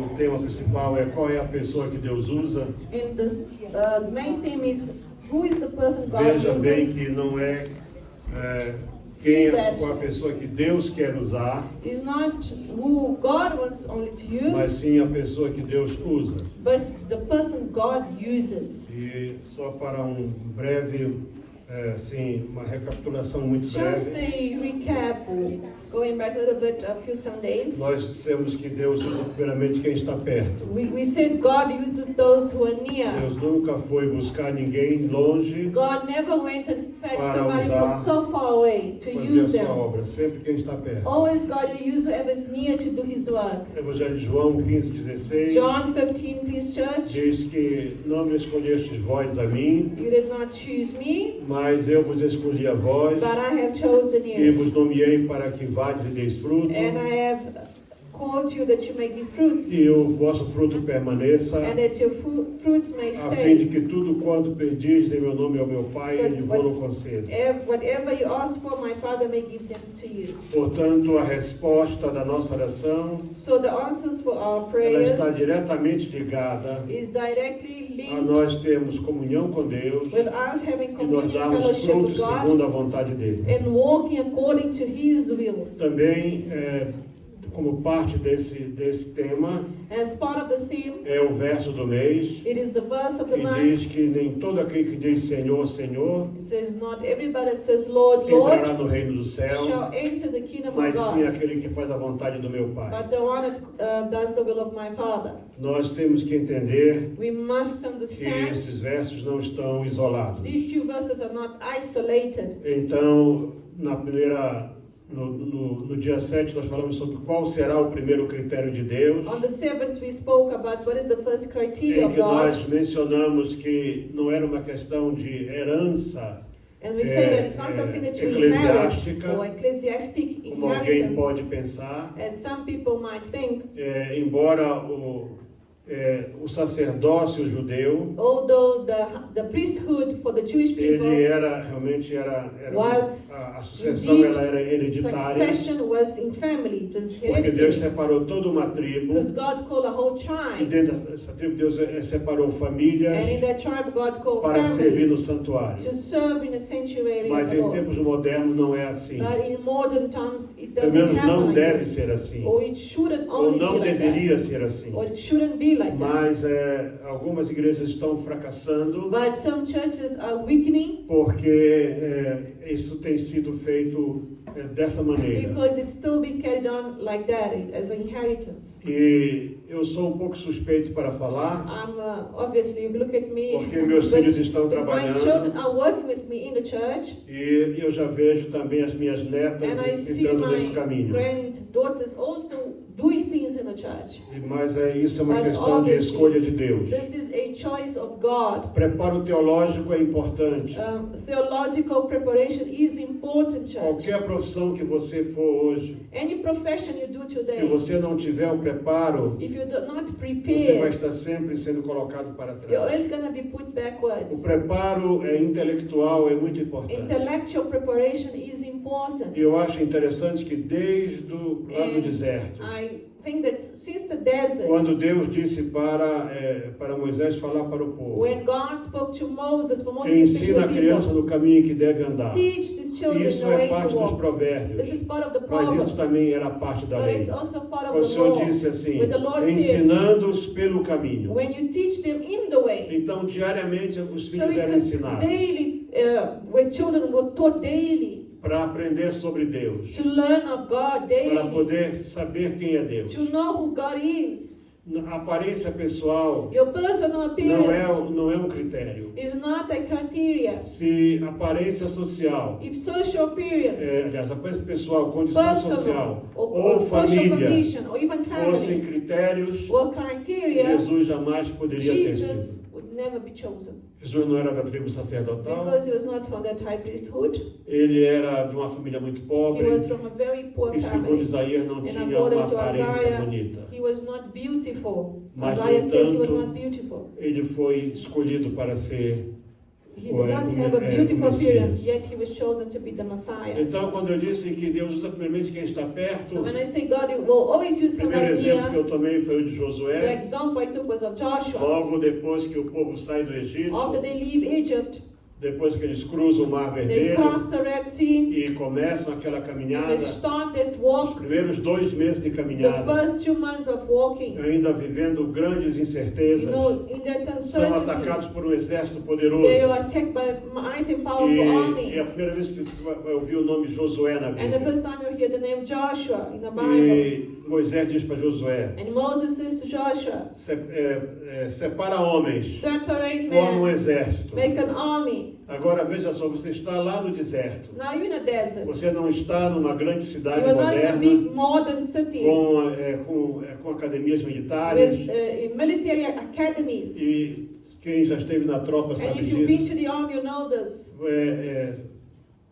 O tema principal é qual é a pessoa que Deus usa. And the main theme is who is the person God Veja bem uses. que não é, See qual a pessoa que Deus quer usar, is not who God wants only to mas use, sim a pessoa que Deus usa. but the person God uses. E só para um breve, uma recapitulação muito Just breve, a recap, going back a little bit, a few Sundays. nós dissemos que Deus usa primeiramente quem está perto. We said God uses those who are near. Deus nunca foi buscar ninguém longe God never went and fetched para somebody usar, from so far away to fazer a use sua them. obra, sempre quem está perto. Always God will use whoever is near to do His work. Evangelho de João 15:16 John 15, please, church. diz que não me escolhestes vós a mim, You did not choose me, mas eu vos escolhi a vós but I have chosen e you. vos nomeei para que vades e deis fruto And I have called you that you may give fruits, e o vosso fruto permaneça, and that your fruits may a fim de stay. que tudo quanto pedis em meu nome ao meu Pai, So Ele vos conceda. Whatever you ask for, my Father may give them to you. Portanto, a resposta da nossa oração, So the answers for our ela prayers está diretamente ligada is directly a linked nós termos comunhão com Deus with us having e nós communion, darmos fellowship with frutos God, segundo a vontade dEle. and walking according to His will. Também, como parte desse tema, As part of the theme, é o verso do mês, it is the verse of the que month. diz que nem todo aquele que diz Senhor, Senhor, It says, not everybody that says, Lord, entrará Lord, no reino do céu, shall enter the kingdom of mas sim God, aquele que faz a vontade do meu Pai. but the one that does the will of my Father. Nós temos que entender We must que understand esses versos não estão isolados. these two verses are not isolated. Então, no dia 7, nós falamos sobre qual será o primeiro critério de Deus, On the 7th, we spoke about what is the first criteria em of que God, nós mencionamos que não era uma questão de herança, and we say that it's not something that you eclesiástica, inherit or ecclesiastic como alguém inheritance, pode pensar, as some people might think. embora o sacerdócio judeu, Although the priesthood for the Jewish people, ele realmente era was a sucessão indeed, ela era hereditária, succession was in family, it was porque Deus hereditary, separou toda uma tribo, because God called a whole e tribe, dentro dessa tribo Deus separou famílias and in that tribe God called para servir no families santuário. to serve in the sanctuary of Mas the em Lord. tempos modernos não é assim. But in modern times, it Pelo doesn't menos happen não like deve this, ser assim. or it shouldn't Ou only be não like deveria that, ser assim. or it shouldn't be like that. Mas algumas igrejas estão fracassando But some churches are weakening porque isso tem sido feito dessa maneira. because it's still being carried on like that as an inheritance. E eu sou um pouco suspeito para falar, Obviously, you look at me, porque meus but filhos estão because my trabalhando children are working with me in the church, e eu já vejo também as minhas netas and I see entrando nesse caminho. my granddaughters also doing things in the church. Mas isso é uma But questão de obviously, escolha de Deus. This is a choice of God. Preparo teológico é importante. Theological preparation is important, church. Qualquer profissão que você for hoje, Any profession you do se today, você não tiver o preparo, if you do not você vai prepare, estar sempre sendo colocado para you're trás. always going to be put O backwards. preparo intelectual é muito importante. Intellectual preparation is important. E eu acho interessante que desde o lá do deserto, I think that since the desert, quando Deus disse para Moisés falar para o povo, when God spoke to Moses, for Moses to speak ensina to a the criança people, no caminho que deve andar. teach these children Isso the é way parte to dos walk. provérbios, This is part of the mas isso Proverbs, também era parte da but lei. it's also part O of the Senhor law. disse assim, When the Lord said, ensinando-os pelo caminho. when you teach them in the way, Então, diariamente, os so filhos eram it's a ensinados daily, when children were taught daily para aprender sobre Deus, to learn of God para daily, poder saber quem é Deus. to know who God is. A aparência pessoal Your personal appearance não é um critério. is not a criteria. Se aparência social, If social appearance, aliás, aparência pessoal, condição social personal, or ou social família condition, or even fossem family, critérios, or criteria, Jesus jamais poderia ter sido. Jesus would never be chosen. Jesus não era da tribo sacerdotal, Because he was not from that high priesthood. ele era de uma família muito He pobre was from a very poor e, segundo family. Isaías, não And tinha according uma to aparência Isaiah, bonita. he was not beautiful. Mas, no Isaiah says he was entanto, not beautiful. ele foi escolhido para ser He did not have a beautiful appearance, yet he was chosen to be the Messiah. Então, quando eu disse que Deus usa primeiramente quem está perto, So when I say God will always use o primeiro somebody exemplo que here, eu tomei foi o de the Josué. example I took was of Joshua. Logo depois que o povo sai do Egito, After they leave Egypt, depois que eles cruzam o Mar they Vermelho cross the Red Sea, e começam aquela caminhada, they start that os walk, primeiros 2 meses de the caminhada, first 2 months of walking, ainda vivendo grandes incertezas, in that são uncertainty, atacados por um exército poderoso. they are attacked by mighty and powerful army. E é a primeira vez que você vai ouvir o nome Josué na And the Bíblia. first time you hear the name Joshua in the Bible, E Moisés diz para Josué, and Moses says to Joshua, separa homens, separate forma um men, exército. make an army. Agora veja só, você está lá no deserto. Now you're in a desert. Você não está numa grande cidade You are not in a moderna, big modern city com academias militares. with military academies. E quem já esteve na tropa And sabe if you've been disso. to the army, you know this.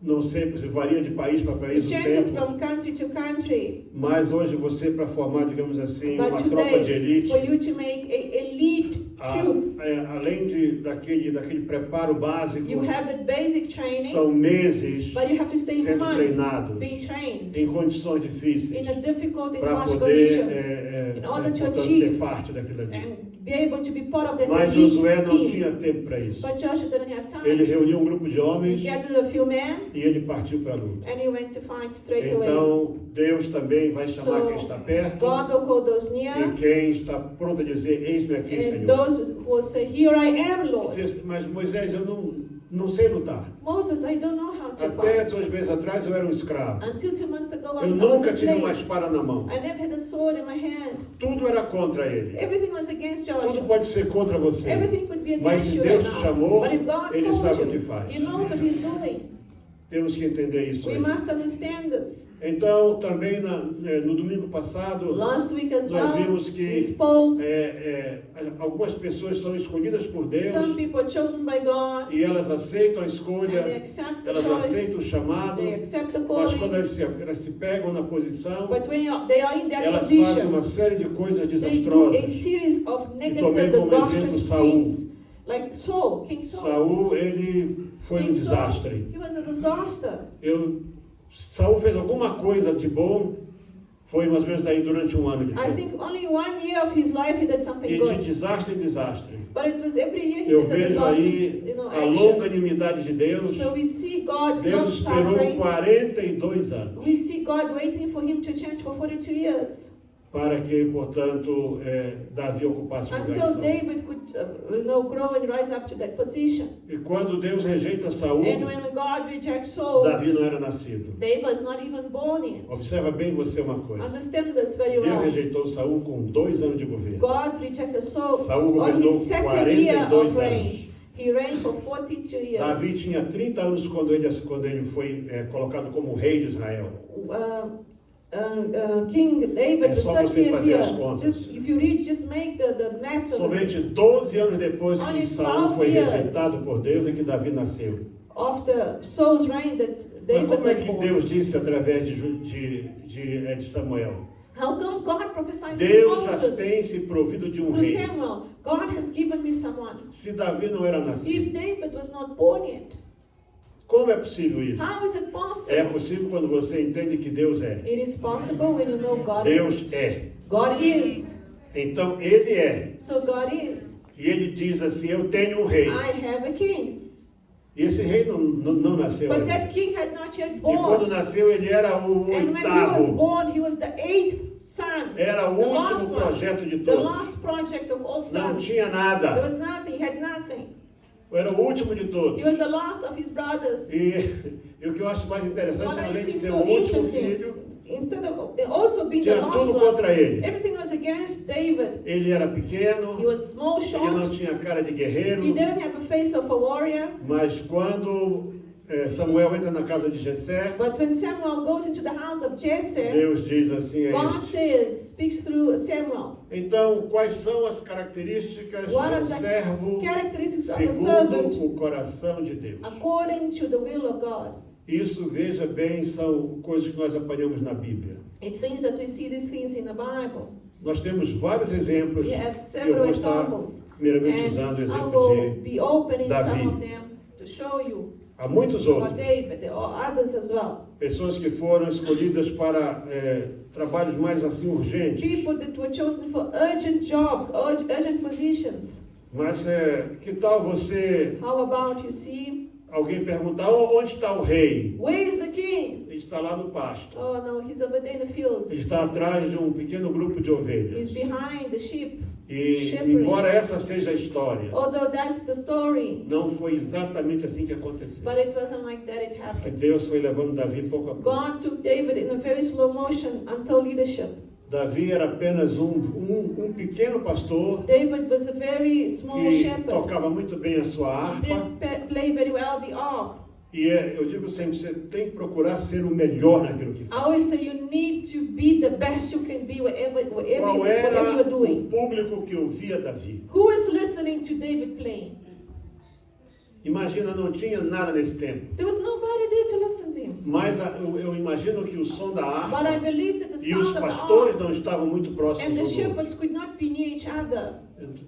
Não sei, se varia de país para It país o changes tempo. from country to country. Mas hoje você, para formar, digamos assim, But uma tropa de today, elite, for you to make a elite troop, além daquele preparo básico, you have that basic training, são meses but you have to stay sendo months treinados being trained em condições difíceis in a difficult and para harsh poder conditions in order to portanto, achieve ser parte daquilo ali. and be able to be part of that Mas Josué elite não team. tinha tempo para isso. But Joshua didn't have Ele time. reuniu um grupo de He homens gathered a few men e ele partiu para a luta. and he went to fight straight away. Então, Deus também vai chamar quem está perto God will call those e near, quem está pronto a dizer, eis-me aqui, and Senhor. those who will say, "Here I am, Lord." Dizer assim, mas Moisés, eu não sei lutar. Moses, I don't know how to Até fight. 2 meses atrás eu era um escravo. Until 2 months ago, Eu I was nunca a tive uma slave. espada na mão. I never had a sword in my hand. Tudo era contra ele. Everything was against Tudo Joshua. pode ser contra você. Everything could be Mas against se you Deus right te now. chamou, But if God Ele sabe o called que you, faz. He knows what He's doing. Temos que entender isso We aí. must understand this. Então, também no domingo passado, Last week as nós well, vimos que we spoke. algumas pessoas são escolhidas por Deus Some people are chosen by God, e elas aceitam a and they escolha, accept the elas choice, aceitam o chamado, they accept the mas quando calling. elas se pegam na posição, But when they are in that elas fazem position, uma série de coisas they do a desastrosas. series of tomei negative, como exemplo disastrous Saul. things. Like Saul, King Saul. Saul, ele foi um King Saul, desastre. he was a disaster. Saul fez alguma coisa de bom, foi mais ou menos aí durante um ano de I tempo. think only 1 year of his life he did something E de good. desastre em desastre. But it was every year he Eu did a vejo disastrous, aí a action. longanimidade de Deus. So we see God's long Deus esperou suffering. 42 anos We see God waiting for him to change for 42 years. para que, portanto, Davi ocupasse o lugar de Until Saul. David could grow and rise up to that position. E quando Deus rejeita Saul, And when God rejects Saul, Davi não era nascido. David was not even born yet. Observa bem você uma coisa. Understand this very Deus well. rejeitou Saul com 2 anos de governo. God rejected Saul Saul on governou his second year 42 of reign. anos. He reigned for 42 Davi years. tinha 30 anos quando ele foi colocado como rei de Israel. King David É was só 30 você years fazer as here. contas. Just, if you read, just make the maths of it. Somente 12 anos depois que Only Saul 12 foi years. rejeitado por Deus é que Davi nasceu. After Saul's reign that Mas David como é was que born. Deus disse através de Samuel? How come God prophesied Deus to já Moses? tem se provido de um Through rei. Samuel, God has given me someone. Se Davi não era If nascido, David was not born yet, como é possível isso? how is it É possible? possível quando você entende que Deus é. It is possible when you know God Deus is. é. God is. Então Ele é. So God is. E Ele diz assim, eu tenho um rei. I have a king. E esse rei não nasceu But ainda. that king had not yet E quando born. nasceu, ele era o And when he was oitavo. born, he was the 8th son. Era o The last último one. projeto de The todos. last project of all Não sons. tinha There nada. was nothing. He had nothing. Era o último de He todos. was the last of his brothers. E o que eu acho mais interessante, What I além de see ser so o último interesting, filho, instead of also being the tinha last tudo one, contra ele. everything was against David. Ele era pequeno, He was small, ele não short. tinha cara de guerreiro, He didn't have a face of a warrior. mas quando Samuel entra na casa de Jessé, But when Samuel goes into the house of Jesse, Deus diz assim a God ele. says, speaks through Samuel. Então, quais são as características de What are um the servo characteristics of a segundo servant o coração de Deus? according to the will of God? Isso, veja bem, são coisas que nós apanhamos na Bíblia. It means that we see these things in the Bible. Nós temos vários exemplos, We have e eu several vou estar examples. primeiramente And usando o I exemplo will be opening Davi. some of them to show you Há muitos about outros. David. There are others as well. Pessoas que foram escolhidas para trabalhos mais assim urgentes. People that were chosen for urgent jobs, urgent positions. Mas que tal você, How about you see? alguém perguntar, onde está o rei? Where is the king? Ele está lá no pasto. Oh no, he's over there in the fields. Ele está atrás de um pequeno grupo de He's ovelhas. behind the sheep. E shepherding. embora essa seja a história, Although that's the story, não foi exatamente assim que aconteceu. but it wasn't like that it Que happened. Deus foi levando Davi pouco a pouco. God took David in a very slow motion until leadership. Davi era apenas um pequeno pastor David was a very small que shepherd. tocava muito bem a sua harpa. Didn't play very well the harp. E eu digo sempre, você tem que procurar ser o melhor naquilo que I faz. always say you need to be the best you can be whatever Qual you're era doing. o público que ouvia Davi? Who is listening to David playing? Imagina, não tinha nada nesse tempo. There was nobody there to listen to him. Mas eu imagino que o som da But I harpa believe that the e os sound of the pastores harp não estavam muito and próximos the um do outro. shepherds could not be near each other.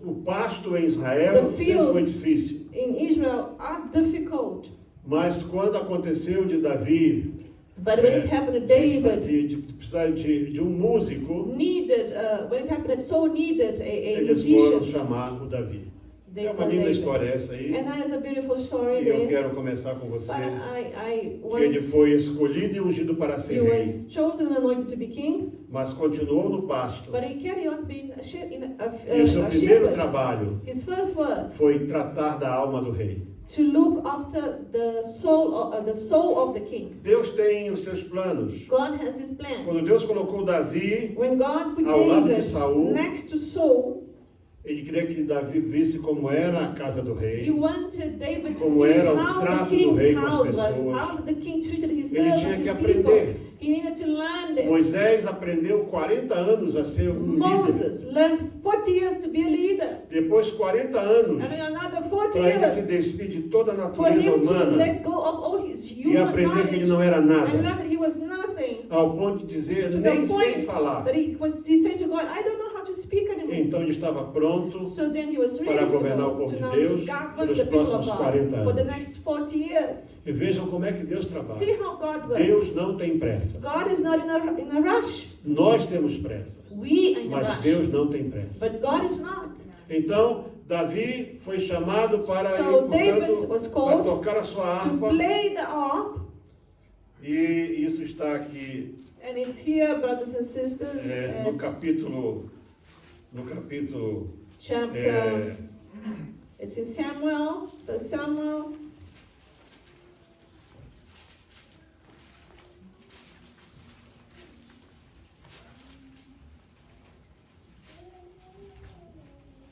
O pasto em Israel The sempre fields foi difícil. in Israel are difficult. Mas quando aconteceu de Davi But when it happened to David, de precisar de um músico, needed, when it happened, that Saul needed a eles foram musician. chamar o Davi. They É uma called linda David. história essa aí. And that is a beautiful story E eu there. quero começar com você. But I Que ele want, foi escolhido e ungido para he ser rei, was chosen and anointed to be king, mas continuou no pasto. but he carried on being a E o seu a primeiro shepherd. trabalho His first work, foi tratar da alma do rei. to look after the soul of the king. Deus tem os seus planos. God has his Quando plans. Deus colocou Davi, When God put ao lado de David Saul, next to Saul, ele queria que Davi visse como era a casa do he rei. wanted David to Como see era o how the trato do king's rei com as house was, pessoas. how the king treated his Ele tinha servants, que his aprender. people. He needed to learn it. Moisés aprendeu 40 anos a ser um líder. Moses learned 40 years to be a leader. Depois 40 anos And then another 40 para ele se years despir de toda a for natureza him to humana let go of all his e human aprender que ele knowledge não era and nada, learn that he was nothing. ao ponto de dizer, To nem the sei point falar. that he said to God, I don't know how to speak anymore. Então ele estava pronto So then he was ready para to governar o go, povo to de now Deus to govern pelos the people of próximos God 40 for the anos. next 40 years. E vejam como é que Deus trabalha. See how God Deus works. não tem pressa. God is not in a rush. Nós temos pressa, We are in a mas rush. Deus não tem pressa. But God is not. Então, Davi foi chamado para, So David portanto, was para called tocar a sua to harpa. play the harp. E isso está aqui And it's here, brothers and sisters, no capítulo chapter, it's in Samuel, the Samuel.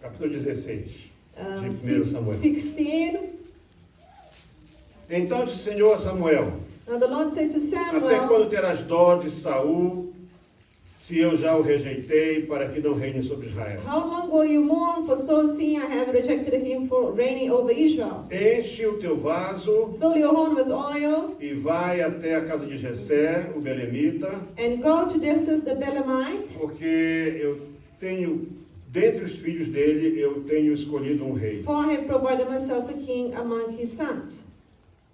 capítulo 16 de 1 Samuel. 16. Então disse o Senhor a Samuel: Now the Lord said to até Samuel, quando terás dó de Saul, se eu já o rejeitei para que não reine sobre Israel? how long will you mourn for Saul, seeing I have rejected him for reigning over Israel? Enche o teu vaso Fill your horn with oil, e vai até a casa de Jessé, o belemita, and go to Jesse the Belemite, porque eu tenho, dentre os filhos dele, eu tenho escolhido um rei. for I have provided myself a king among his sons.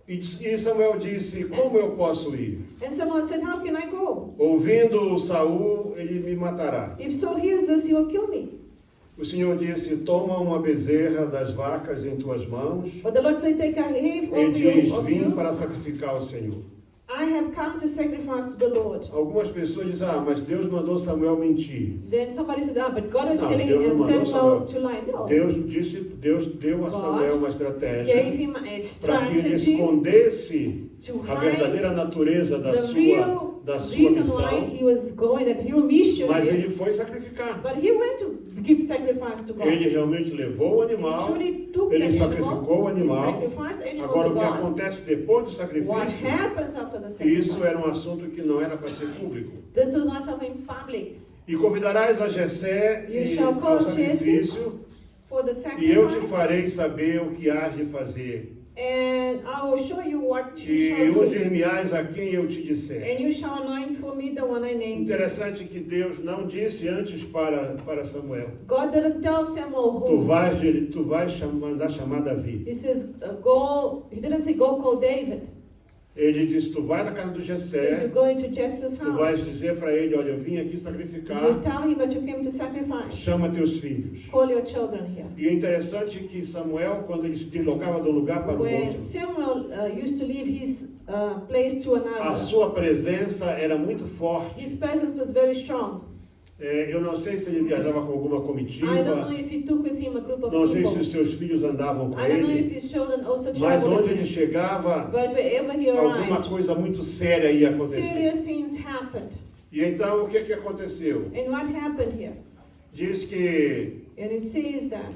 E Samuel disse: como eu posso ir? And Samuel said, how can I go? Ouvindo Saul, ele me matará. If Saul hears this, he will kill me. O Senhor disse: toma uma bezerra das vacas em tuas mãos But the Lord said, take a heifer e diz: of vim you. para sacrificar ao Senhor. I have come to sacrifice to the Lord. Algumas pessoas dizem: mas Deus mandou Samuel mentir. Then somebody says, but God was No, telling Deus não mandou Samuel to lie. No. Deus deu a Samuel uma Gave estratégia him a para que ele strategy escondesse to a verdadeira hide natureza da the sua reason why missão. he was going, that real mission. Mas ele foi sacrificar. But he went to give sacrifice to God. Ele realmente levou o He animal. truly took Ele the sacrificou o animal. He animal. sacrificed the animal Agora, to o que God. acontece depois do What sacrifício, happens after the sacrifice? isso era um assunto que não era para ser público. This was not something public. E convidarás a Jessé You e shall ao call Jesse sacrifício, for the e eu te sacrifice. farei saber o que hás de fazer. and I will show you what you E shall do. ungir-me-ás a quem eu te disser. And you shall anoint for me the one I named. Interessante que Deus não disse antes para Samuel: God didn't tell Samuel tu who. vais mandar chamar Davi. He says, go. He didn't say go call David. Ele disse: tu vais na casa do He says Jessé, you're going to Jesse's tu vais house. dizer para ele: olha, eu vim aqui sacrificar, You tell him that you came to sacrifice. chama teus filhos. Call your children here. E é interessante que Samuel, quando ele se deslocava de um lugar para o When outro, Samuel used to leave his place to a another, sua presença era muito forte. his presence was very strong. Eu não sei se ele viajava com alguma I don't know comitiva, if he took with him a group of não sei se people. os seus filhos andavam com I don't know if ele, his children also mas traveled onde with ele him. chegava, But wherever he alguma arrived, coisa muito séria ia acontecer. serious things happened. E então o que aconteceu? And what happened here? Diz que And it says that.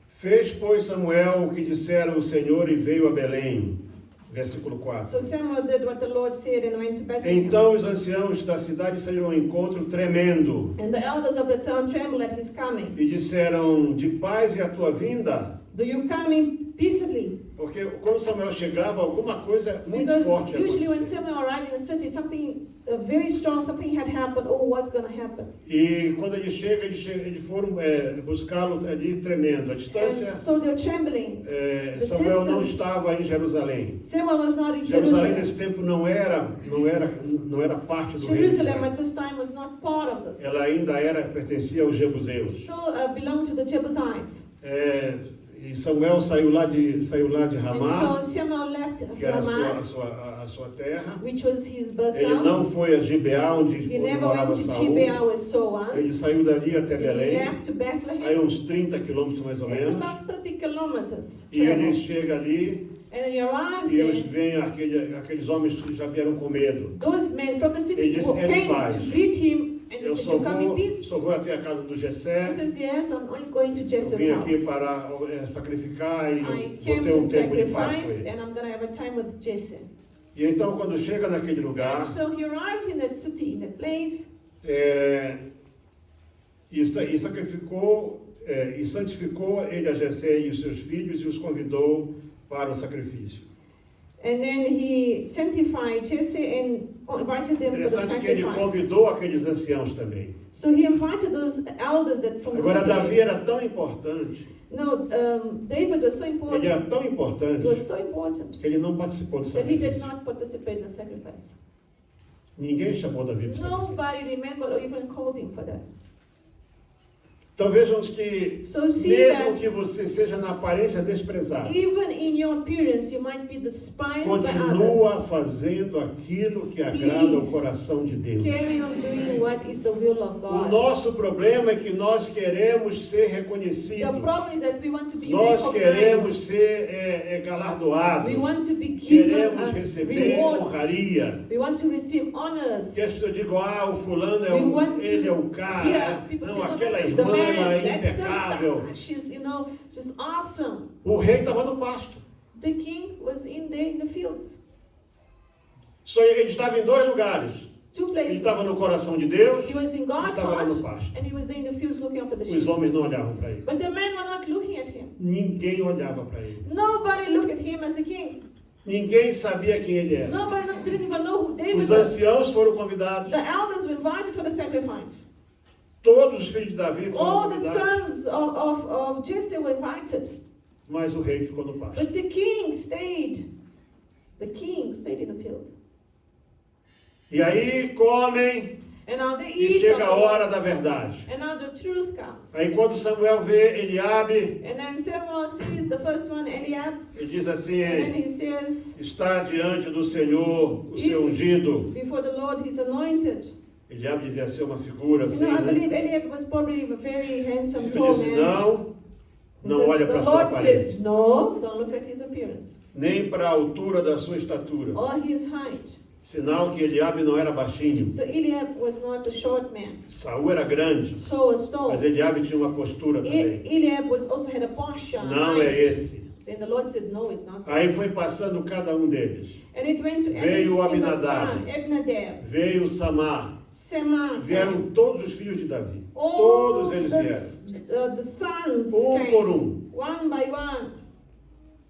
fez, pois, Samuel o que dissera o Senhor e veio a Belém. Versículo 4. So Samuel did what the Lord said and went to Bethlehem. Então os anciãos da cidade saíram ao encontro tremendo And the elders of the town trembled at his coming. e disseram: de paz e a tua vinda? Do you come in peaceably? Porque quando Samuel chegava, alguma coisa muito Because forte usually when acontecia. Samuel arrived in a city, something very strong, something had happened. Oh, what's going to happen? E quando ele chega, eles foram buscá-lo ali tremendo. A And distância, so they're trembling. Samuel não distance. estava em Jerusalém. Samuel was not in Jerusalém Jerusalem. nesse tempo não era parte do reino. de Jerusalem Israel. at this time was not part of this. Ela ainda pertencia aos jebuseus. Still belonged to the Jebusites. E Samuel saiu lá de And Ramá, so Samuel left que era Ramah, a sua terra. which was his birth Ele town. não foi a Gibeá, onde He never morava went to Saul. Gibeah where Saul Ele was. saiu dali até He Belém, left to aí Bethlehem. uns 30 quilômetros mais ou It's menos. about 30 kilometers E ele travel. chega ali And then he arrives e eles there. veem aqueles homens que já vieram com medo. Those men from the city Ele disse, who "É came paz. to greet him and they Eu said, só you come in vou, peace? só vou até a casa do He Jessé. says, yes, I'm only going to Eu Jesse's vim aqui house. para sacrificar e I vou came ter to um tempo de paz com sacrifice ele. and I'm going to have a time with Jesse. E então, quando chega naquele lugar, And so he arrives in that city, in that place, e sacrificou e santificou ele a Jessé e os seus filhos e os convidou para o sacrifício. and then he sanctified Jesse and invited them for the Interessante que ele sacrifice. convidou aqueles anciãos também. So he invited those elders that from the Agora, city. Davi era tão importante, No, David was so ele important. era tão He was importante, so important que ele não participou do that he did sacrifício. not participate in the sacrifice. Ninguém chamou Davi para o sacrifício. Nobody remembered or even called him for that. Então vejamos que, So see mesmo that que você seja na aparência desprezado, even in your appearance, you might be despised by others. continua fazendo aquilo que agrada ao Please. coração de Deus. Carry on doing what is the will of O God. nosso problema é que nós queremos ser The reconhecidos. problem is that we want to be Nós queremos recognized. ser galardoados. We want to be given Queremos receber rewards. honraria. We want to receive honors. Que as pessoas digam, o fulano We want to ele é o cara. hear people Não, say, no, aquela this is the irmã man, ela é that impecável. sister, she's, just awesome. O rei estava no pasto. The king was in there in the fields. Só ele estava em dois lugares. Two Ele places. estava no coração de Deus, He was in God's estava lá no heart, pasto. and he was there in the fields looking after the Os sheep. homens não olhavam para ele. But the men were not looking at him. Ninguém olhava para ele. Nobody looked at him as a king. Ninguém sabia quem ele era. Nobody didn't even know who David Os was. anciãos foram convidados. The elders were invited for the sacrifice. Todos os filhos de Davi foram All the convidados. sons of Jesse were invited. Mas o rei ficou no pasto. But the king stayed. The king stayed in the field. E aí comem And now they e eat. chega a hora afterwards. da verdade. And now the truth comes. Aí quando Samuel vê Eliabe, And then Samuel sees the first one, Eliab, ele diz assim, and then he says, está diante do Senhor o seu Isso. ungido. before the Lord he's anointed. Eliabe devia ser uma figura You assim, know, I né? believe Eliab was probably a very handsome, Ele tall disse, man. não He says, olha the para a sua Lord aparência, says, no, don't look at his appearance nem para a altura da sua estatura. or his height. Sinal que Eliabe não era baixinho. So Eliab was not a short man. Saul era grande, So was Saul. mas Eliabe tinha uma postura também. Eliab also had a posture. Não height. é esse. So, and the Lord said, no, it's not. Aí foi passando cada um deles. And it went to Veio and the Abinadab. son, Abinadab, Veio Samar. Semah, Vieram todos os filhos de Davi. all Todos eles vieram. the sons Um came, por um. one by one.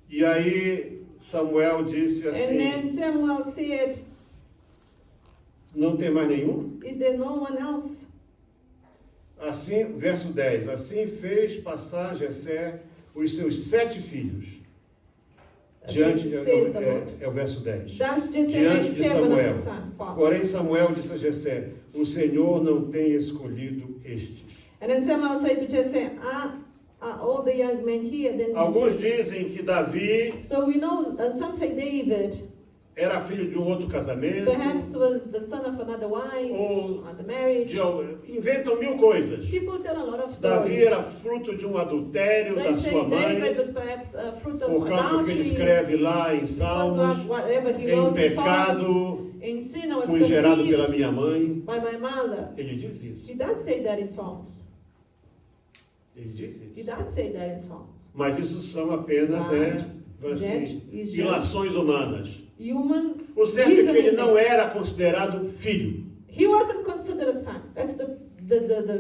E aí Samuel disse And assim, then Samuel said, não tem mais nenhum? is there no one else? Assim, verso 10, assim fez passar Jessé os seus 7 filhos. Diante, Says the Lord. é o verso 10. Thus Jesse Diante made de 7 of Samuel. his sons. Porém Samuel disse a Jessé, o Senhor não tem escolhido estes. And then Samuel said to Jesse, are all the young men here? Then he Alguns says- dizem que Davi So we know, some say David, era filho de um outro casamento, perhaps was the son of another wife, ou or the marriage. inventam mil coisas. People tell a lot of Davi stories. era fruto de um adultério They da say sua David mãe, was perhaps a fruit of por causa do que ele adultery, escreve lá em because Salmos, whatever he em wrote in Psalms, pecado, in sin I was fui gerado pela conceived minha mãe. by my mother. Ele diz isso. He does say that in Psalms. Ele diz He isso. does say that in Psalms. Mas isso são apenas That assim, is just ilações humanas. human O certo é que ele reasoning. não era considerado filho. He wasn't considered a son. That's the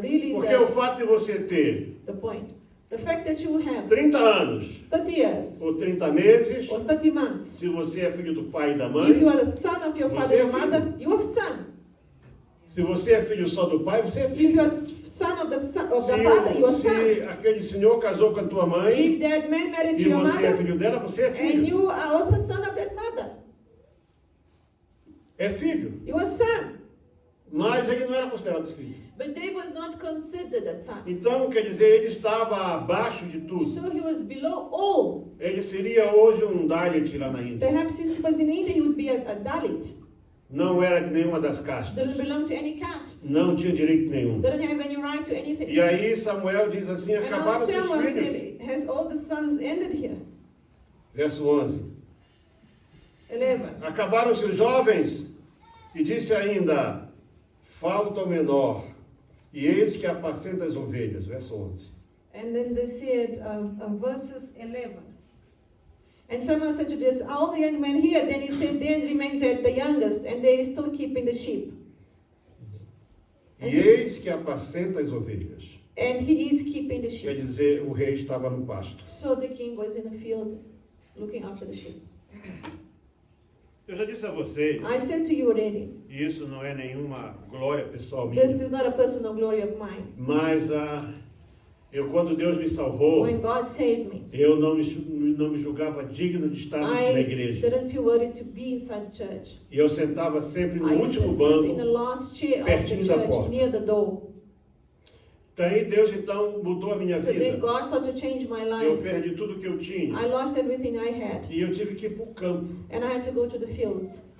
really Porque o fato de você ter the point. The fact that you have 30 anos 30 years ou 30 meses, or 30 months, se você é filho do pai e da if mãe, you are the son of your Você father é and filho. mother, you are son. se você é filho só do pai, você é If filho. you are son of the father, you are son. Se aquele senhor casou com a tua mãe If that man married e to your você é mother, filho dela, você é and filho. you are also son of that mother, É filho. you are son. Mas ele não era considerado filho. But David was not considered a son. Então, quer dizer, ele estava abaixo de tudo. So he was below all. Ele seria hoje um Dalit lá na Índia. Perhaps if he was in India, he would be a Dalit. Não era de nenhuma das castas. Didn't belong to any caste. Não tinha direito nenhum. Didn't have any right to anything. E aí Samuel diz assim, And now acabaram seus Samuel filhos. said, has all the sons ended here? Verso 11. 11. Acabaram seus jovens e disse ainda, falta o menor, e eis que apacenta as ovelhas. Verso 11. And then they said, verses 11. And Samuel said to this, all the young men here, then he said, then remains at the youngest, and they still keeping the sheep. E eis que apacenta as ovelhas. And he is keeping the Quer sheep. dizer, o rei estava no pasto. So the king was in the field looking after the sheep. Eu já disse a vocês, I said to you already, e isso não é nenhuma glória pessoal minha, this is not a personal glory of mine. mas quando Deus me salvou, When God saved me, eu não me julgava digno de estar na I igreja. didn't feel worthy to be inside the church. E eu sentava sempre no I used to último sit in the banco. last chair of the pertinho da church, porta. near the door. Daí Deus então mudou a minha So then vida. God started to change my Eu life. perdi tudo que eu tinha. I lost everything I had, E eu tive que ir para o campo. and I had to go to the fields.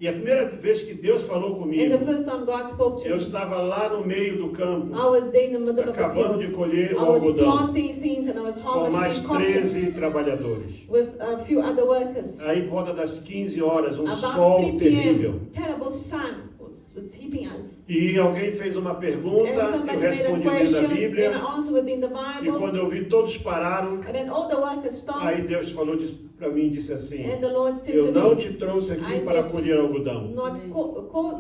E a primeira vez que Deus falou And comigo, the first time God spoke to eu me, estava lá no meio do campo, I was there in the middle of the acabando de fields. colher I o was algodão, planting things and I was com mais harvesting cotton 13 trabalhadores. with a few other workers. Aí, por volta das 15 horas, um About sol 3 terrível. p.m., terrible sun was hitting us. E alguém fez uma pergunta, And eu somebody made a respondi dentro da question, and Bíblia, I answered within the e Bible. quando eu vi, todos pararam. And then all the workers stopped, Aí Deus falou para mim e disse assim, and the Lord said eu to não me, te trouxe aqui I para did colher algodão. not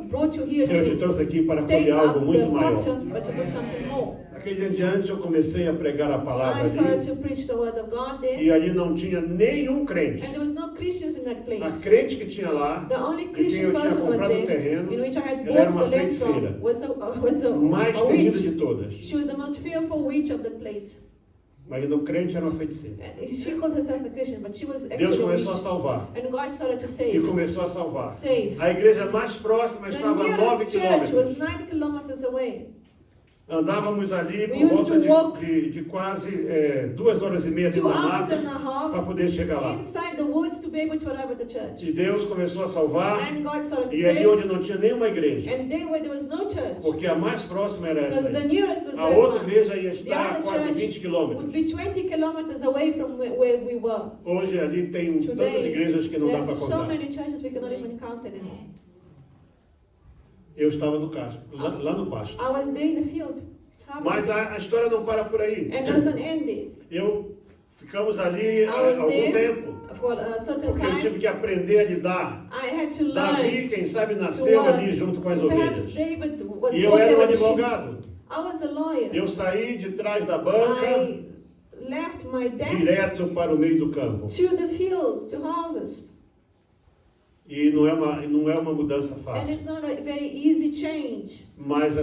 brought you here Eu te to trouxe aqui para take colher algo up the muito maior. cotton, but to do something more. Daquele em diante eu comecei a pregar a palavra I started ali, to preach the word of God there, e ali não tinha nenhum and crente. there was no Christians in that A place. crente que tinha lá, The only e quem Christian eu tinha person was comprado o there, terreno, in which I had ela era bought uma the land feiticeira, from, was a mais witch. temida de todas. She was the most fearful witch of that place. Mas no crente era uma feiticeira. And she called herself a Christian, but she was Deus actually a começou a witch. salvar, And God started to e save. começou a salvar. Save. A igreja mais próxima The estava a 9 nearest church was quilômetros. 9 kilometers away. Andávamos ali We por used volta to walk de quase 2 horas e meia de 2 hours mato and a para half poder chegar lá. inside the woods to be able to arrive at the church. E Deus começou a salvar, And God started to e ali save. onde não tinha nenhuma igreja, And there where there was no church, porque a mais próxima era essa because the aí. nearest was A that outra one. igreja ia The estar a other quase church 20 would quilômetros. be 20 kilometers away from where we were. Hoje ali tem tantas Today, igrejas que não dá para there's so contar. many churches we cannot even count anymore. Eu estava no caso, lá no pasto. I was there in the field, Mas harvesting. a história não para por aí. And doesn't end it. Ficamos ali I was algum there tempo, for a certain porque eu time. tive que aprender a lidar. I had to learn. Davi, quem sabe, nasceu work. ali junto com as Perhaps ovelhas. David was E eu born era um there with the sheep. advogado. I was a lawyer. Eu saí de trás da banca I left my desk direto para o meio do campo. to the fields to harvest. E não é uma mudança And fácil. it's not a very easy change. Mas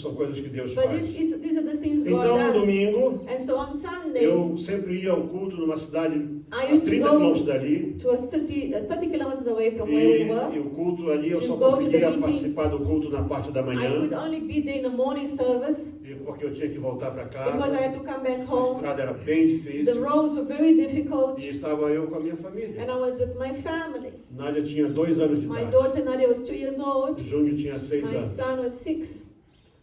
são coisas que Deus But faz. these are the things God Então, no does. domingo, And so on Sunday, eu sempre ia ao culto numa cidade I a used to 30 go quilômetros dali. to a city 30 kilometers away from where we E were. o culto ali eu To só go to the conseguia meeting. participar do culto na parte da I manhã, could only be there in the morning service porque eu tinha que voltar para because I casa. had to come back A home. estrada era bem The difícil. roads were very difficult, E estava eu com a minha família. and I was with my family. Nádia tinha 2 anos de My idade. daughter Nadia was 2 years old. Júnior tinha 6 My anos. son was 6.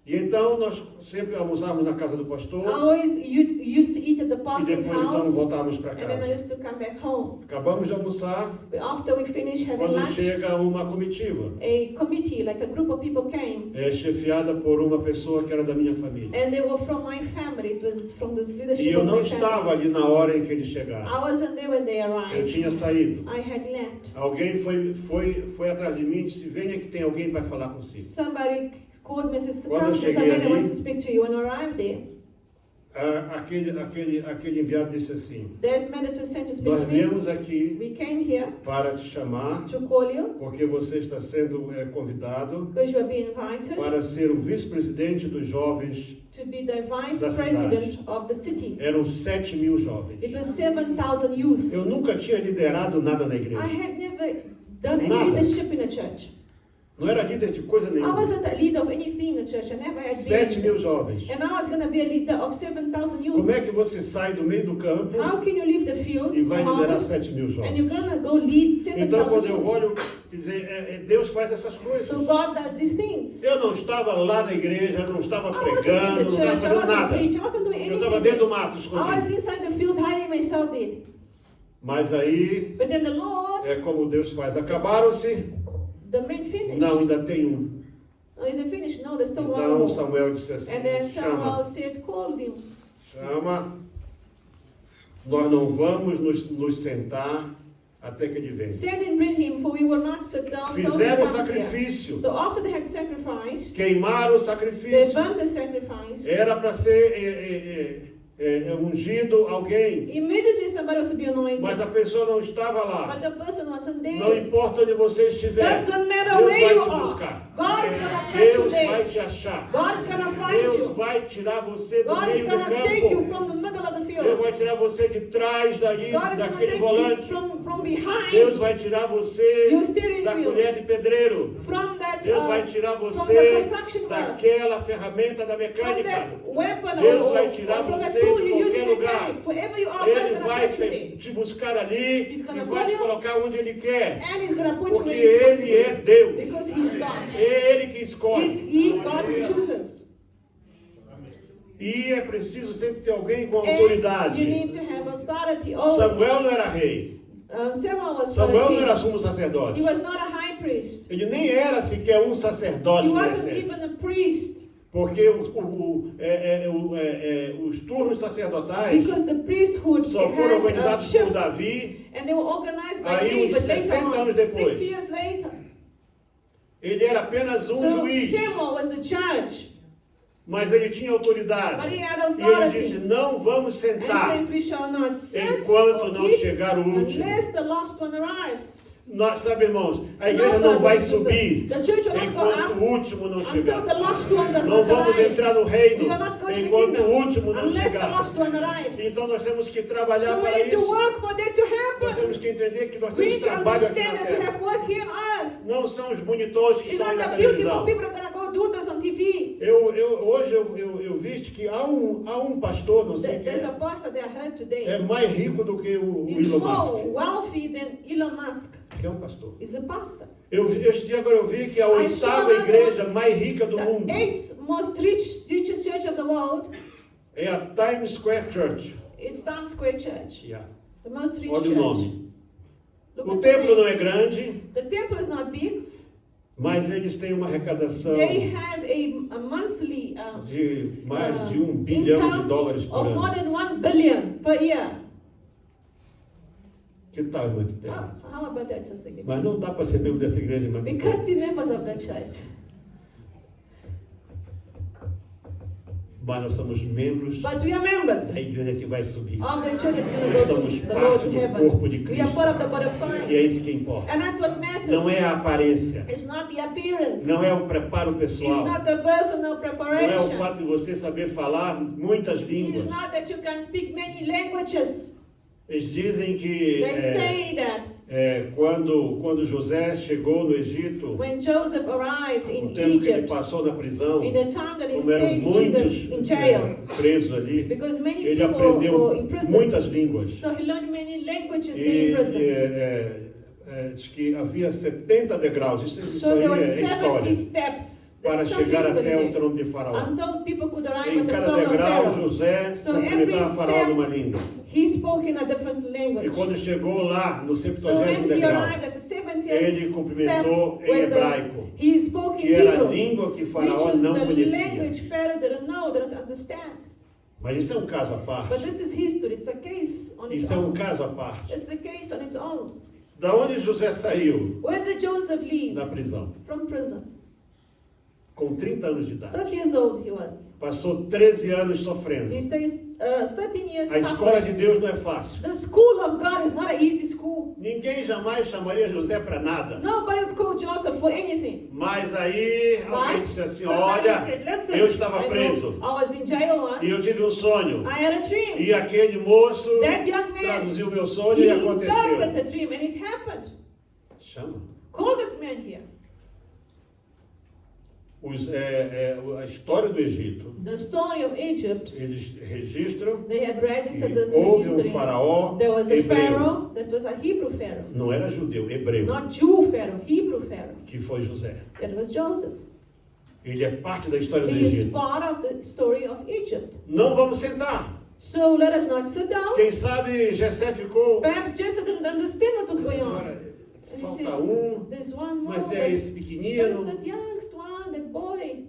E então nós sempre almoçávamos na casa do pastor. I always used to eat at the E pastor's depois então house, voltávamos para and then I casa. used to come back home. Acabamos de almoçar But after we finished having quando lunch, chega uma comitiva, a committee, like a group of people came, chefiada por uma pessoa que era da minha família. and they were from my family. It was from this E leadership eu of não my family. estava ali na hora em que eles chegaram. I wasn't there when they Eu arrived. tinha saído. I had left. Alguém foi atrás de mim e disse: venha que tem alguém para falar consigo. Somebody called me and said, Quando come, eu there's a cheguei man that ali- wants to speak to you. When I arrived there, Aquele enviado disse assim: that man that was sent to speak nós to me, viemos aqui we came here para te chamar to call you porque você está sendo convidado because you are being invited para ser o vice-presidente dos jovens. to be the vice Da president of the city. Eram 7.000 jovens. It was 7,000 youth. Eu nunca tinha liderado nada na I igreja. had never done any Nada. leadership in a church. Não era líder de coisa I nenhuma. wasn't a leader of anything in the church. I never had 7.000 been. jovens. And I was going to be a leader of 7,000 youth. Como é que você sai do meio do campo How can you leave the e fields, vai the liderar harvest, 7.000 and jovens? you're going to go lead Então, 7,000 quando eu youth? olho, quer dizer, Deus faz essas coisas. So God does these things. Eu não estava lá na igreja, eu não estava I wasn't pregando, in não the estava church, I fazendo wasn't nada. preaching, I wasn't doing Eu estava dentro do anything. mato, I was escondido. inside the field hiding myself there. Mas aí, But then the Lord, é como Deus faz. Acabaram-se? the men finished. Não, ainda tem um. Oh, is it finished? No, there's still one Então more. Samuel disse assim: And then chama, Samuel said, call him. chama. Nós não vamos nos sentar até que ele venha. Send and bring him, for we will not sit down till he Fizeram o comes here. sacrifício. So after they had sacrificed, Queimaram o they sacrifício. burnt the sacrifice. Era para ser ungido alguém. Immediately somebody was to be anointed. Mas a pessoa não estava lá. But the person wasn't Não there. importa onde você estiver. Doesn't matter Deus where vai you te are. buscar. God is gonna find you Deus vai there. te achar. God is gonna find Deus you. vai tirar você do God is meio do gonna take you campo. from the middle of the Deus field. vai tirar você de trás dali, God is gonna daquele take you volante. from behind. Deus vai tirar você You steering da wheel. colher de pedreiro. From that, Deus vai tirar from the você construction work. daquela ferramenta da From mecânica. that weapon Deus or vai tirar from você that tool de you use in qualquer lugar. mechanics. Wherever you are, Ele God's gonna vai put you there. te buscar ali He's e gonna vai te call you. colocar onde Ele quer. And He's gonna put you Porque where He's supposed Ele é to be. Deus. Because He's God. É Ele que escolhe. It's He, God who chooses. E é preciso sempre ter alguém com And you autoridade. need to have authority always. Samuel não era rei. Samuel was not Samuel a não era king. sumo He sacerdote. was not a high priest. Ele nem era sequer um sacerdote He na wasn't essência. even a priest. Porque os turnos sacerdotais Because the priesthood só foram had organizados por shifts. Davi. And they were organized by Aí, David uns later 60 on, anos depois. 60 years later. Ele era apenas um So juiz, Samuel was a judge. mas ele tinha autoridade. But he had E ele authority. disse: não vamos And sentar says we shall not sit enquanto or não eat chegar o último. unless the last one arrives. Nós, sabe, irmãos, a igreja No, não vai brothers and subir sisters, the church will not go enquanto up o último não until chegar. the last one does Não not vamos arrive. entrar no We reino will not go to the enquanto o kingdom último não unless the chegar. last one arrives. Então nós temos que trabalhar So we para need to isso. work for that to Nós happen. temos que entender que nós We temos need to trabalho aqui na understand that we terra. have work here on earth. Não são os monitores que It's estão aí not na the beautiful televisão. people that are going to go do this on TV. Hoje eu vi que há um pastor, não sei quem There's a é pastor that I heard today. mais rico do que o He's Elon more Musk. wealthy than Elon Musk. Que é um pastor. He's a pastor. Este dia agora eu vi que a I saw oitava that igreja mais rica do The mundo 8th most richest church of the world, é a Times Square Church. it's Times Square Church. Yeah. The most rich Olha o church. nome. Look O at the templo name. não é grande, The temple is not big. mas eles têm uma arrecadação They have a monthly de mais de $1 bilhão por of more ano. than 1 billion per year. Que tal, irmã, que tem? How about that, Sister Gita? Mas não dá para ser membro dessa igreja, irmã. We can't be members of that church. Mas nós somos membros But we are members da igreja que vai subir. of the church that's going Nós to go somos to the Lord parte to do heaven. corpo de We are Cristo. part of the body of E é Christ. isso que importa. And that's what matters. Não é a aparência. It's not the appearance. Não é o preparo It's pessoal. not the personal Não é o preparation. fato de você saber falar muitas It línguas. is not that you can speak many languages. Eles dizem que They say that quando José chegou no Egito, when Joseph arrived o in tempo que ele Egypt, passou na prisão, in the time that he como eram stayed muitos in jail, presos ali, because many ele people were aprendeu in prison, muitas línguas. so he learned many languages there E in prison. diz que havia 70 degraus, isso So aí there were é 70 história, steps. para That's some chegar history até o there. trono de Faraó. Until people could arrive Em at the cada throne of degrau, Pharaoh. José So cumprimentava every Faraó step- numa língua. He spoke in a different E language. quando chegou lá, no So 70º when he degrau, arrived at the 70th ele step, cumprimentou em with hebraico, he spoke in que era a Hebrew, língua que which Faraó was não the conhecia. language Pharaoh didn't know, didn't understand. Mas isso é um caso à But parte. this is history. It's a case on its Isso é um own. caso à parte. It's a case on its own. Da onde José saiu? Where did Joseph leave? Da prisão. From prison. Com 30 anos de idade. 30 years old he was. Passou 13 anos sofrendo. He stays 13 years A escola de suffering. Deus não é fácil. The school of God is not an easy school. Ninguém jamais chamaria José para nada. Nobody would call Joseph for anything. Mas aí alguém But disse assim, somebody olha, said, "Listen, eu estava I know preso I was in jail once. e eu tive um sonho. I had a dream. E aquele moço That young man, traduziu o meu sonho he e aconteceu. interpreted the dream and it happened. Chama. Call this man here. A história do Egito, The story of Egypt, eles registram they have registered que this in houve um history. faraó There was a hebreu. pharaoh that was a Hebrew pharaoh. Não era judeu, hebreu, Not Jew pharaoh, Hebrew pharaoh. que foi José. That was Joseph. Ele é parte da história do He is Egito. part of the story of Egypt. Não vamos sentar. So let us not sit down. Quem sabe Jessé ficou. Perhaps Joseph didn't understand what was going on. Agora, And he falta said, um, there's one more. mas é esse There's pequenino. that youngest one, that boy.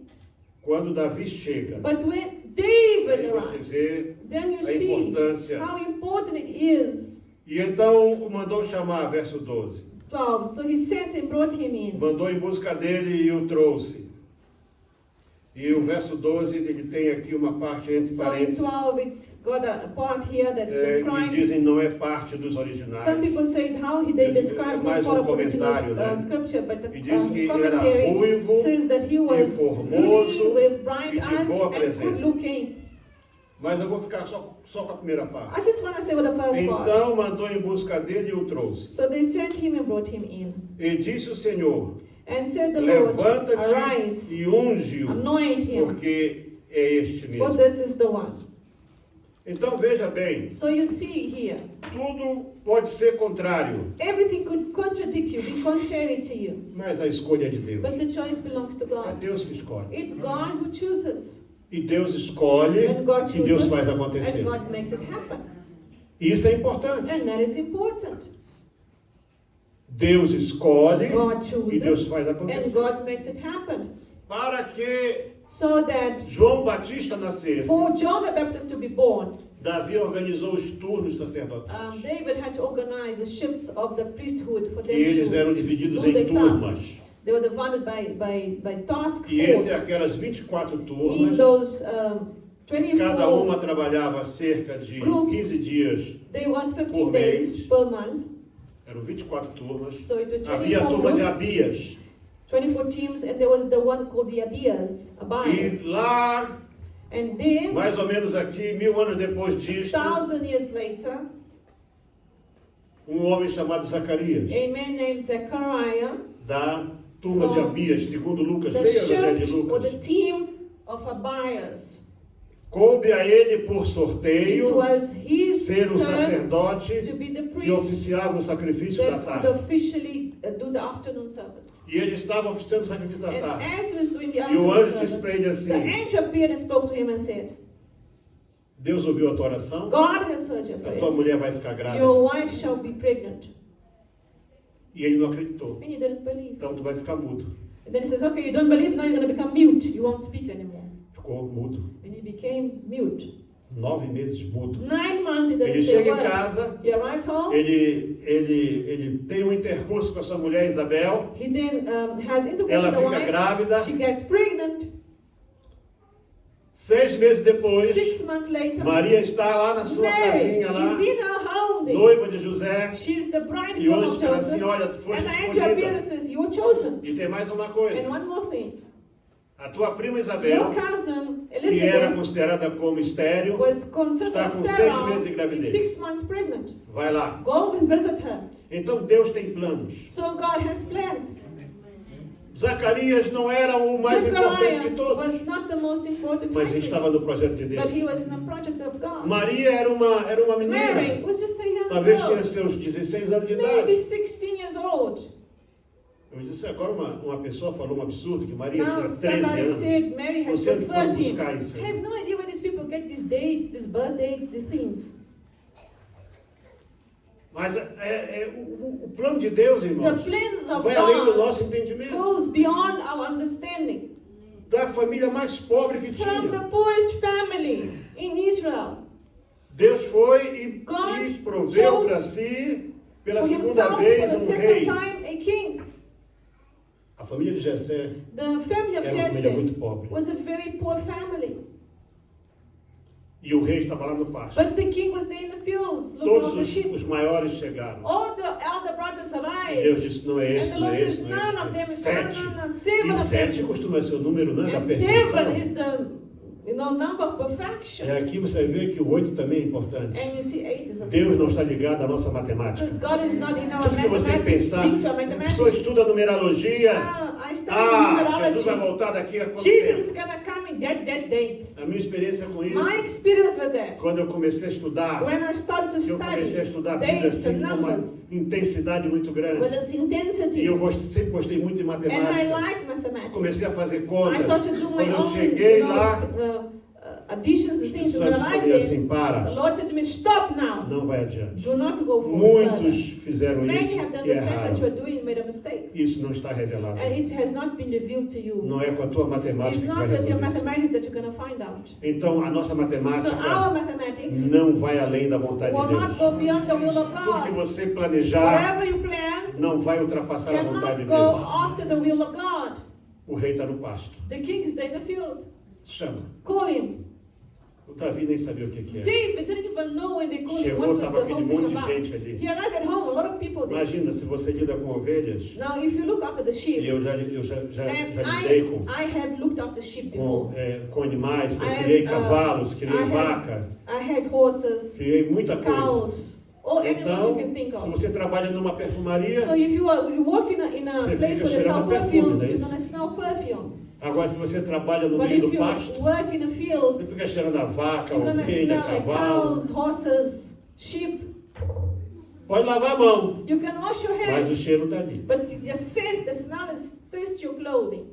Quando Davi chega, But when David aí você arrives, vê then you a see importância. how important it is. E então o mandou chamar, verso 12. 12. So he sent and brought him in. Mandou em busca dele e o trouxe. E o verso 12, ele tem aqui uma parte entre So in parênteses, 12, it's got a part here that que dizem describes. não é parte dos originais. Some people say how they describe some Mais part of comentário, original né? scripture, but the E diz que era commentary ruivo says that he was formoso really with bright e de eyes boa and presença. good looking. Mas eu vou ficar só com a primeira parte. I just want to say what the first part. Então mandou em busca dele e o trouxe. So they sent him and brought him in. E disse o Senhor, And said the Lord, levanta-te arise, e unge-o, anoint him, porque é este for mesmo. this is the one. Então veja bem, So you see here, tudo pode ser contrário, everything could contradict you, be contrary to you. mas a escolha é de Deus. But the choice belongs to É God. Deus que escolhe. It's God who chooses. E Deus escolhe And God e Deus chooses, faz acontecer. and God makes it happen. Isso é importante. And that is important. Deus escolhe God e Deus chooses, faz and acontecer. God makes it happen. Para que So that João Batista nascesse, for John the Baptist to be born, Davi organizou os turnos sacerdotais. David had to organize the shifts of the priesthood for E them eles to eram divididos do em the turmas. tasks. They were divided by task E entre force. aquelas 24 In turmas, those cada 24, uma trabalhava cerca de groups. 15 dias. they worked 15 por days mês. per month. Eram 24 turmas. So it was Havia a 24 turma de groups, Abias. 24 teams, and there was the one called the Abias. E lá, And then, mais ou menos aqui, 1000 anos depois disto, 1,000 years later, um homem chamado Zacarias, a man named Zechariah, da turma de Abias, segundo Lucas, the leia o Evangelho de shift or the Lucas. team of Abias, Coube a ele por it sorteio was his ser o turn sacerdote to be the que priest oficiava o sacrifício da that would tarde. officially do the afternoon service. E ele estava oficiando o sacrifício da And tarde. as he was doing the E o afternoon anjo disse para ele service, the assim: angel appeared and spoke to him and said, Deus ouviu a tua oração, God has heard your a tua prayers. mulher vai ficar grávida. Your wife shall be pregnant. E ele não acreditou. And he didn't believe. Então tu vai ficar mudo. And then he says, okay, you don't believe, now you're going to become mute. You won't speak anymore. Ficou mudo. And he became mute. 9 meses mudo. 9 months he didn't Ele say chega a em word. casa, He arrived home. ele tem um intercurso com a sua mulher Isabel. He then has intercourse Ela with the fica wife. grávida. She gets pregnant. 6 meses depois, 6 months later, Maria está lá na sua Mary casinha lá, is in her home there. noiva de José, She's the e o bridegroom anjo of fala assim, Joseph. olha, tu foste And the angel appears and escolhida. says, you're chosen. E tem mais uma coisa, And one more thing. a tua prima Your Isabel, cousin, que era Elizabeth, considerada como estéril, was considered está com 6 sterile, meses de gravidez. is 6 months pregnant. vai lá. Go and visit her. Então Deus tem planos. So God has plans. Zacarias não era o mais importante de Zechariah todos, was not the most important mas factor, estava no projeto de but Deus. he was in the project of God. Maria era uma menina, Mary was just a young talvez tinha girl, seus 16 anos de maybe idade. 16 years old. Eu disse, agora uma pessoa falou um absurdo, que Maria Now tinha 13 somebody anos. said Mary had Você just foi 13. buscar isso I aí. have no idea where these people get these dates, these birth dates, these things. Mas o plano de Deus, The irmãos, plans of vai além do God nosso entendimento. goes beyond our understanding. Da família mais pobre que From the tinha. poorest family in Israel, Deus foi e God proveu chose para si, pela for segunda himself, for the vez, um second rei. time, a king. A família de Jessé The family of era uma família muito Jesse pobre. was a very poor family. E o rei estava lá no pasto. But the king was there in the fields looking Todos after the sheep. os maiores chegaram. All the elder brothers E arrived. Deus disse, não é And esse, the não Lord é esse, says, não é none of them esse. is Sete. no, seven E of 7 them. costuma ser o número, né, da And perfeição. 7 is the number of perfection. Aqui você vê que o 8 também é importante. And you see 8 is a Deus não está ligado à nossa matemática. because God is not in our Tudo que você mathematics, pensar, into our a pessoa mathematics. estuda numerologia. I studied Jesus vai numerology. voltar daqui a quanto Jesus tempo? is gonna come in that date. A minha experiência com isso, My experience with that. quando eu comecei a estudar, When I started to eu comecei a study estudar a Bíblia dates assim and com uma numbers intensidade muito with grande. this E intensity, eu sempre gostei muito de and I matemática. like mathematics. Comecei a fazer I contas. started to do my Quando eu own, cheguei lá, additions and o things. Santos When I falou arrived assim, there, the para, Lord said to me, "Stop now. não vai adiante. Do not go forward." Muitos fizeram Many isso have done e the same what you erraram. are doing, made a mistake, Isso não está revelado. and it has not been revealed to you. Não é com a tua matemática It's que vai not with your resolver isso. mathematics that you're going to find out. Então, a nossa So matemática our mathematics não vai além da vontade will de not Deus. go beyond the will of Tudo que God. você planejar Whatever you plan não vai ultrapassar a vontade cannot de go Deus. after the will of God. O rei está no pasto. The king is there in the field. Chama. Call him. O Davi nem sabia o que era. David didn't even know when they called him Chegou, what was estava the aquele whole thing monte de about. gente ali. He arrived at home, a lot of people there. Imagina, se você lida com ovelhas, Now, if you look after the e sheep, eu já and lidei I have looked after sheep before. com animais, eu I criei have, cavalos, criei I have- vaca, I had horses, criei muita coisa. cows, all animals Então, you can think se of. você trabalha numa perfumaria, So if you work in a Você place fica where they sell cheirando perfume, perfumes, não é you're isso? gonna smell perfume. agora se você trabalha no But meio if do you pasto, work in a você field, fica cheirando a vaca, a you're gonna ovelha, smell like cavalo. cows, horses, sheep. Pode lavar a mão, You can wash your mas hands, o cheiro está ali. but the scent, the smell is stirs your clothing.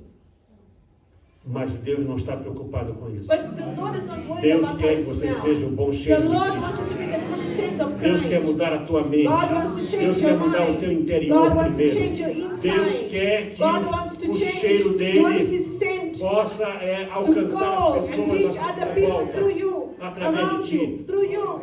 Mas Deus não está preocupado com isso. But the Lord is not worried Deus about quer how que you você smell. seja o bom The cheiro de Lord wants Cristo. you to be the good scent of Deus quer Christ. mudar a tua mente. God wants to change Deus your quer mudar o teu mind. interior God wants to primeiro. change your Deus inside. quer que God wants to o change. cheiro He wants dele His scent possa to alcançar go as and pessoas reach à other tua people volta, through you, através around de you, ti. through you.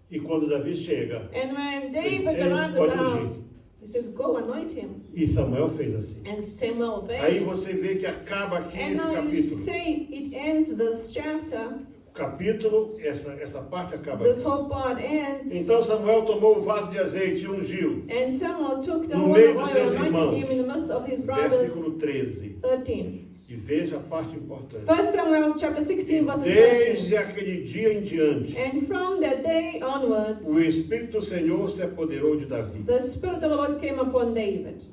E quando Davi chega, And when David Eles arrives at the podem house, he says, "Go anoint him." e Samuel fez assim. And Samuel Aí obeyed. você vê que acaba aqui And esse now you capítulo. say it ends this chapter. O capítulo, essa parte acaba This aqui. whole part ends. Então Samuel tomou o vaso de azeite e ungiu. And Samuel took the No horn meio of dos oil, seus anointed irmãos. him in the midst of his brothers. Versículo 13. 13. E veja a parte importante. 1 Samuel chapter 16 verses 13. Desde aquele dia em diante, And from that day onwards, o Espírito do Senhor se apoderou de Davi. the Spirit of the Lord came upon David.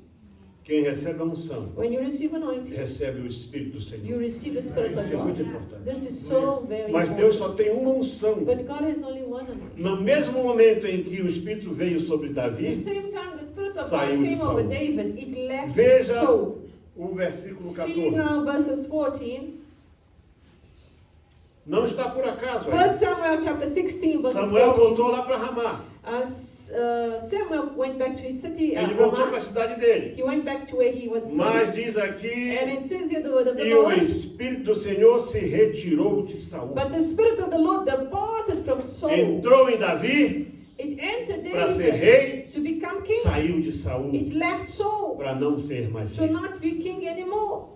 Quem recebe a unção, When you receive anointing, recebe o Espírito do you Senhor. receive the Spirit of Isso é muito God. importante. This is so very Mas Deus important. só tem uma unção. But God has only one anointing. No mesmo momento em que o Espírito veio sobre At Davi, the same time, the Spirit of God Saiu de came Saul. over David. It left Veja Saul. o versículo See 14. now verses 14. Não está por acaso 1 aí. Samuel chapter 16 verses Samuel 14. voltou lá para Ramá. Samuel went back to his city, Ele voltou para a Ramah. cidade dele. He went back to where he was Mas living. diz aqui, And it says here the word of the e o Lord. Espírito do Senhor se retirou de Saul. But the Spirit of the Lord departed from Saul. Entrou em Davi It entered para ser David rei, to become king. saiu de Saul It left Saul para não ser mais to rei. not be king anymore.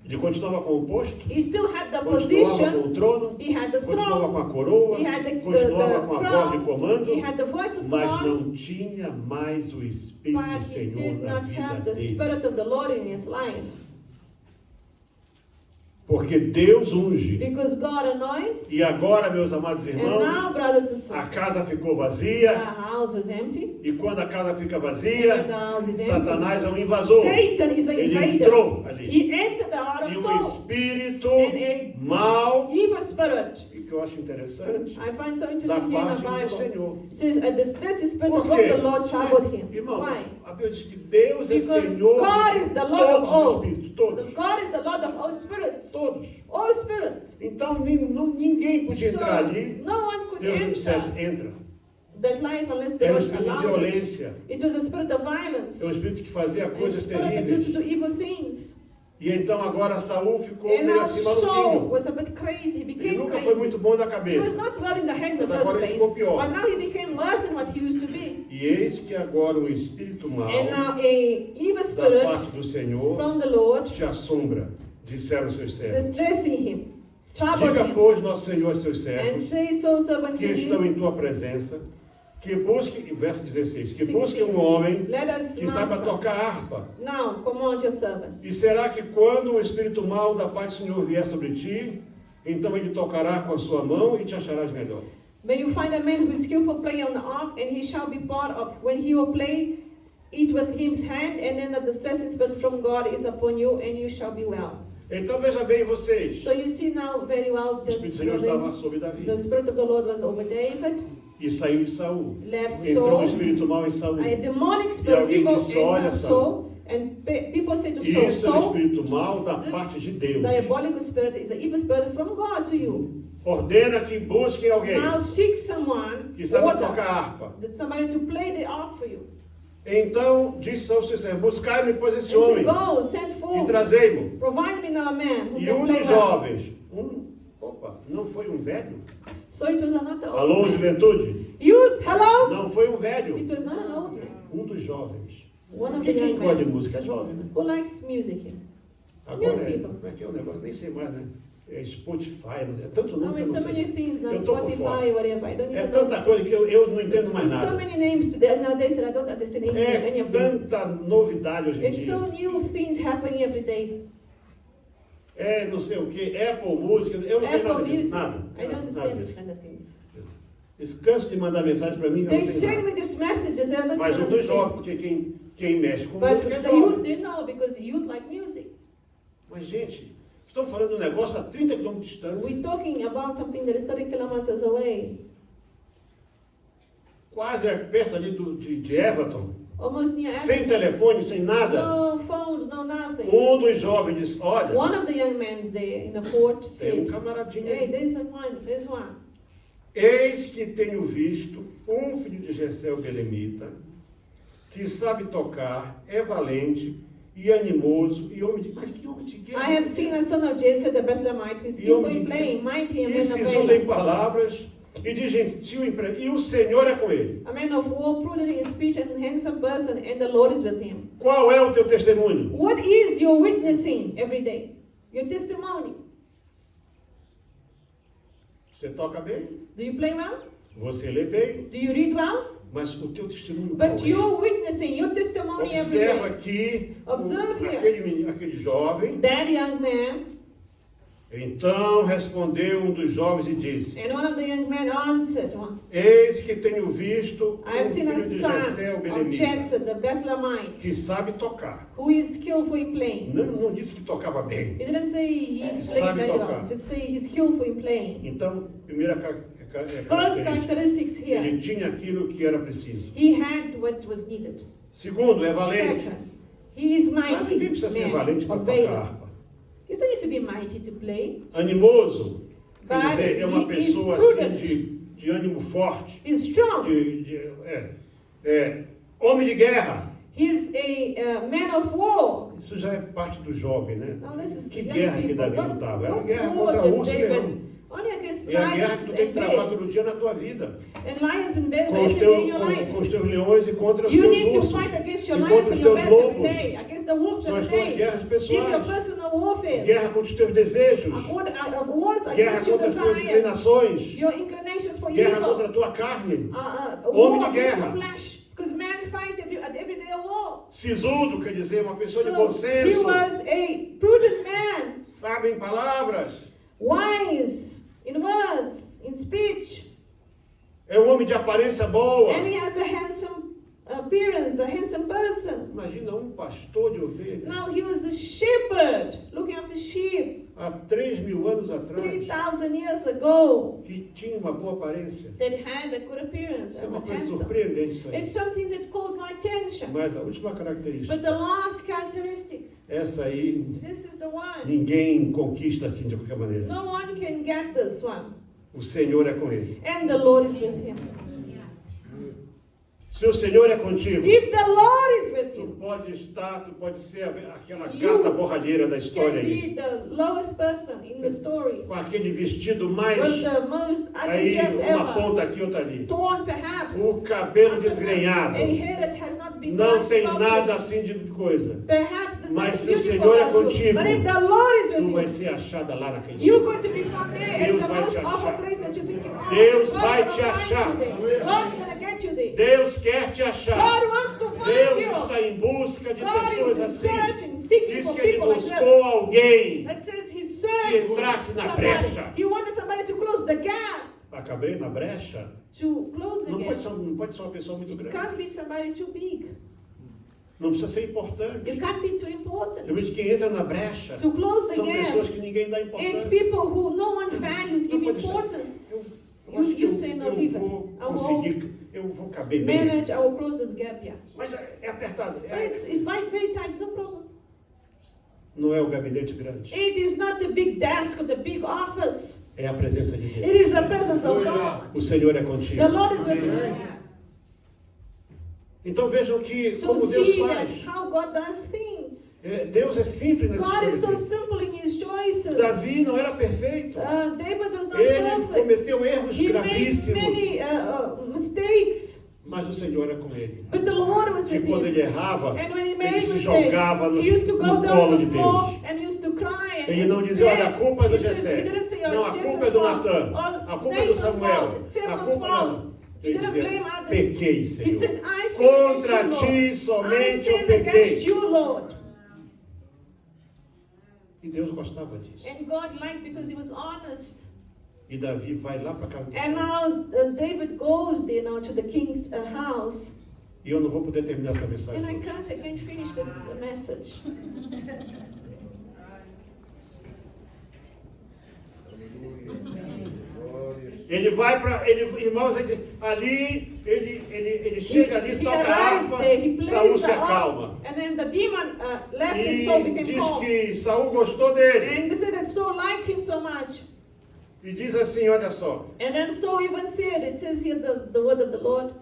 Ele continuava com o posto, He still had the continuava com position. o trono, He had the continuava throne. com a coroa, He had the continuava com a voz de crown. comando, He had the voice of mas God. não tinha mais o Espírito But do he Senhor did na not vida have the dele. Spirit of the Lord in his life. Porque Deus unge. Because God anoints. E agora, meus amados And irmãos, now, brothers and a sisters, casa ficou the vazia. house was empty. E quando a casa fica And the vazia, house is empty. Satanás é um invasor. Satan is an Ele invader. entrou ali. He entered the heart E of um soul. espírito And a mau, evil spirit. e que eu acho interessante, I find so da interesting here in the parte do Bible. Senhor. It says, a distressed spirit Por from quê? the Lord troubled him. Irmão, Why? a Bíblia diz que Deus é Because Senhor God de is the Lord of todos all. os espíritos, todos. God is the Lord of all spirits. Todos. All spirits. Então ninguém podia So, entrar ali no one se could Deus não dissesse, enter entra. that life unless the Era um Lord espírito de allowed it. violência. It was a spirit of violence. É um espírito que fazia A coisas spirit that terríveis. used to do evil things. E então agora Saul ficou And meio now assim Saul maluquinho. was a bit crazy. He Ele became nunca foi crazy. muito bom da He was cabeça. not well in the head in the Mas first agora ele place. ficou pior. But now he became worse than what he used to be. E eis que agora o espírito mau And now a evil da spirit parte do Senhor from the Lord te assombra, disseram seus servos. distressing him, troubled Diga, him, pois, nosso Senhor a seus and servos, say so servant que to estão him, em tua presença, que busque, verso 16, que 16. busque um homem let us que saiba master. tocar harpa. Now command your servants. E será que quando o espírito mau da parte do Senhor vier sobre ti, então ele tocará com a sua mão e te acharás melhor? May you find a man who is skillful playing on the harp, and he shall be part of when he will play it with his hand, and then the distressing spirit from God is upon you, and you shall be well. Então veja bem vocês, So you see now very well o Espírito do Senhor estava sobre Davi the spirit of the Lord was over David, e saiu de Saul. left Entrou um Saul, espírito mau em Saul. a demonic E spirit alguém evil disse, olha, entered Saul, and people say to Saul, Isso é um Saul, espírito mau da parte de this Deus. diabolical spirit is an evil spirit from God to you. Ordena que busquem alguém Now seek someone, que saiba order, tocar harpa. that somebody to play the harp for you. Então disse Saul aos seus servos, buscai-me, pois, esse And homem, say, go, send e forth, trazei-mo. provide me now a man who E can um play dos well. jovens, não foi um velho? So it was not an old Alô, man. juventude? Youth, hello? Não foi um velho, It was not an old man. um dos jovens. One of the Quem young gosta de men. música é jovem, né? Who likes music here? Agora Young é, people. como é que é o negócio? Nem sei mais, né? É Spotify, é tanto I nome que mean, eu so não many sei. things now, Eu tô por Spotify, fora. whatever. I don't É even know tanta these coisa que things. eu não entendo mais It's so nada. many names today nowadays that I don't understand any É of them. tanta novidade hoje em It's so dia. new things happening every day. É não sei o que, Apple Music, eu não tenho nada Apple disso, Music. nada. I don't Nada understand disso. these kind of things. Eles cansam de mandar mensagem para mim, eu não They tenho send nada. me these messages and I don't Mas even um dos understand. jovens, porque quem mexe com But música é the youth jovem. didn't know because youth like music. Mas, gente, estão falando de um negócio a 30 km de distância. We're talking about something that is 30 kilometers away. Quase perto ali de Everton. Almost near Sem Everton. telefone, sem nada. No phones, no nothing. Um dos jovens disse, olha, One of the young men there in the port tem um said, camaradinho hey, aí. there's one. Eis que tenho visto um filho de Jessé o Belemita, que sabe tocar, é valente e animoso, e homem de... Mas que homem de guerra! I have seen a son of Jesse the Bethlehemite who is skillful in playing, mighty and E man of sisudo em valor. palavras, e de gentil e o Senhor é com ele. A man of war, prudent in speech and handsome person, and the Lord is with him. Qual é o teu testemunho? What is your witnessing every day? Your testimony. Você toca bem, Do you play well? você lê bem, Do you read well? mas o teu testemunho qual But é? you're witnessing your testimony every Observa day. aqui Observe here. aquele jovem. That young man, Então respondeu um dos jovens e disse, and one of the young men answered, eis que tenho visto I have um seen filho a de son Jessé o of Belemita, Jesse the Bethlehemite, que sabe tocar. who is skillful in playing. Não disse que tocava bem. He didn't say he played Sabe very well. tocar. Just say he's skillful in playing. Então, primeira First característica, characteristics here. ele tinha aquilo que era preciso. He had what was needed. Segundo, é valente. Second, he is Mas mighty. ninguém precisa ser man valente para of tocar valor. harpa. You don't need to be mighty to play. Animoso, quer But dizer, é uma he is pessoa assim prudent. de ânimo forte. He's strong. Homem de guerra. He's a man of war. Isso já é parte do jovem, né? Now this is Que young guerra que people. Davi lutava? Era uma guerra What war contra did urso e leão. David only against É a guerra que lions tu tem que and travar todo bears. dia na tua vida. And lions and bears Com every os, day in your com life. os teus leões e contra os You teus need to ursos. fight against your E lions contra and os your teus bears every lobos. day, against the wolves São as every tuas day. guerras These are pessoais. personal warfare. Guerra contra os teus desejos. Wars Guerra against your contra as tuas desires, inclinações. your inclinations for Guerra evil. contra a tua carne. War de against guerra. the flesh. Because man fight every day a war. Sisudo, quer dizer, uma pessoa de bom So he senso. was a prudent man, Sabe em palavras. wise in words, in speech, É um homem de aparência boa. and he has a handsome appearance, a handsome person. Imagina um pastor de ovelhas. Now he was a shepherd looking after sheep Há 3.000 anos atrás. 3,000 years ago Que tinha uma boa aparência. that had a good appearance Isso é and uma was coisa handsome. surpreendente isso aí. It's something that caught my attention. Mas a última característica. But the last characteristics, Essa aí, this is the one. ninguém conquista assim de qualquer maneira. No one can get this one. O Senhor é com ele. And the Lord is with him. Se o Senhor é contigo, If the Lord is with tu you, pode ser aquela You gata borralheira da história can aí. be the lowest person in the story. Com aquele vestido mais. With the most Aí, ugly dress uma ever. ponta aqui, outra ali. Torn perhaps. O cabelo desgrenhado. A hair that has not been Não washed tem properly. nada assim de coisa. Perhaps the Mas same se o beautiful Senhor é about you. contigo, But if the Lord is Tu with vai you, ser achada lá naquele you're lugar. going to be found there at Deus the vai most te awful achar. place that you think. Oh, Deus God vai gonna te find achar. you there. God's gonna get you there. Deus quer te achar. God wants to find Deus you. está em busca de God pessoas is assim. searching, seeking Diz for que ele people like buscou this. alguém. That says he Que searched entrasse na somebody. brecha. He wanted somebody to close the gap. Acabei na brecha. To close the Não pode, gap. não pode ser uma pessoa muito You grande. can't be somebody too big. Não precisa ser You importante. can't be too important. Realmente quem entra na brecha To close the são pessoas gap, que ninguém dá it's importância. people who no one values, give Não pode ser. importance. Eu acho que You say no, leave it. vou I will conseguir, eu vou caber bem. manage, I will close this gap here. Mas é apertado. But it's very tight, no problem. Não é o gabinete grande. It is not the big desk or the big office. É a presença de Deus. It is the presence of God. O Senhor é contigo. The Lord is with you. Então vejam que So como Deus see that faz. how God does things. Deus é simples nas God is so escolhas. simple in his choices. Davi não era perfeito. David was not Ele perfect. cometeu erros He made gravíssimos. many mistakes. Mas o Senhor era com ele. But the Lord was E with quando him. ele errava, And when he made ele se mistakes, jogava no he used to go colo down de the floor Deus. and used to cry. And Ele não dizia, olha, a culpa é do he said- Jessé. He didn't say, oh, Não, a it's culpa Jesus' é do fault. Natan. Or A it's culpa é do Nathan's Samuel. fault. It's A Samuel's culpa fault. não. He Ele didn't blame dizia, others. pequei, He Senhor. said, I sinned Contra against you, ti Lord. I somente eu sinned against pequei. you, Lord. E Deus gostava disso. And God liked because he was honest. E Davi vai lá para casa do And Senhor. now David goes there now to the king's house. E eu não vou poder terminar essa mensagem. And I hoje. can't finish this message. Ele vai para. Irmãos, ele chega ali, He toca a arrives harpa, there, he Saul plays se the acalma. harp, and then the demon left and Saul E became diz calm. que Saul gostou dele. And they said that Saul liked him so much. E diz assim, olha só. And then Saul even said, it says here the word of the Lord.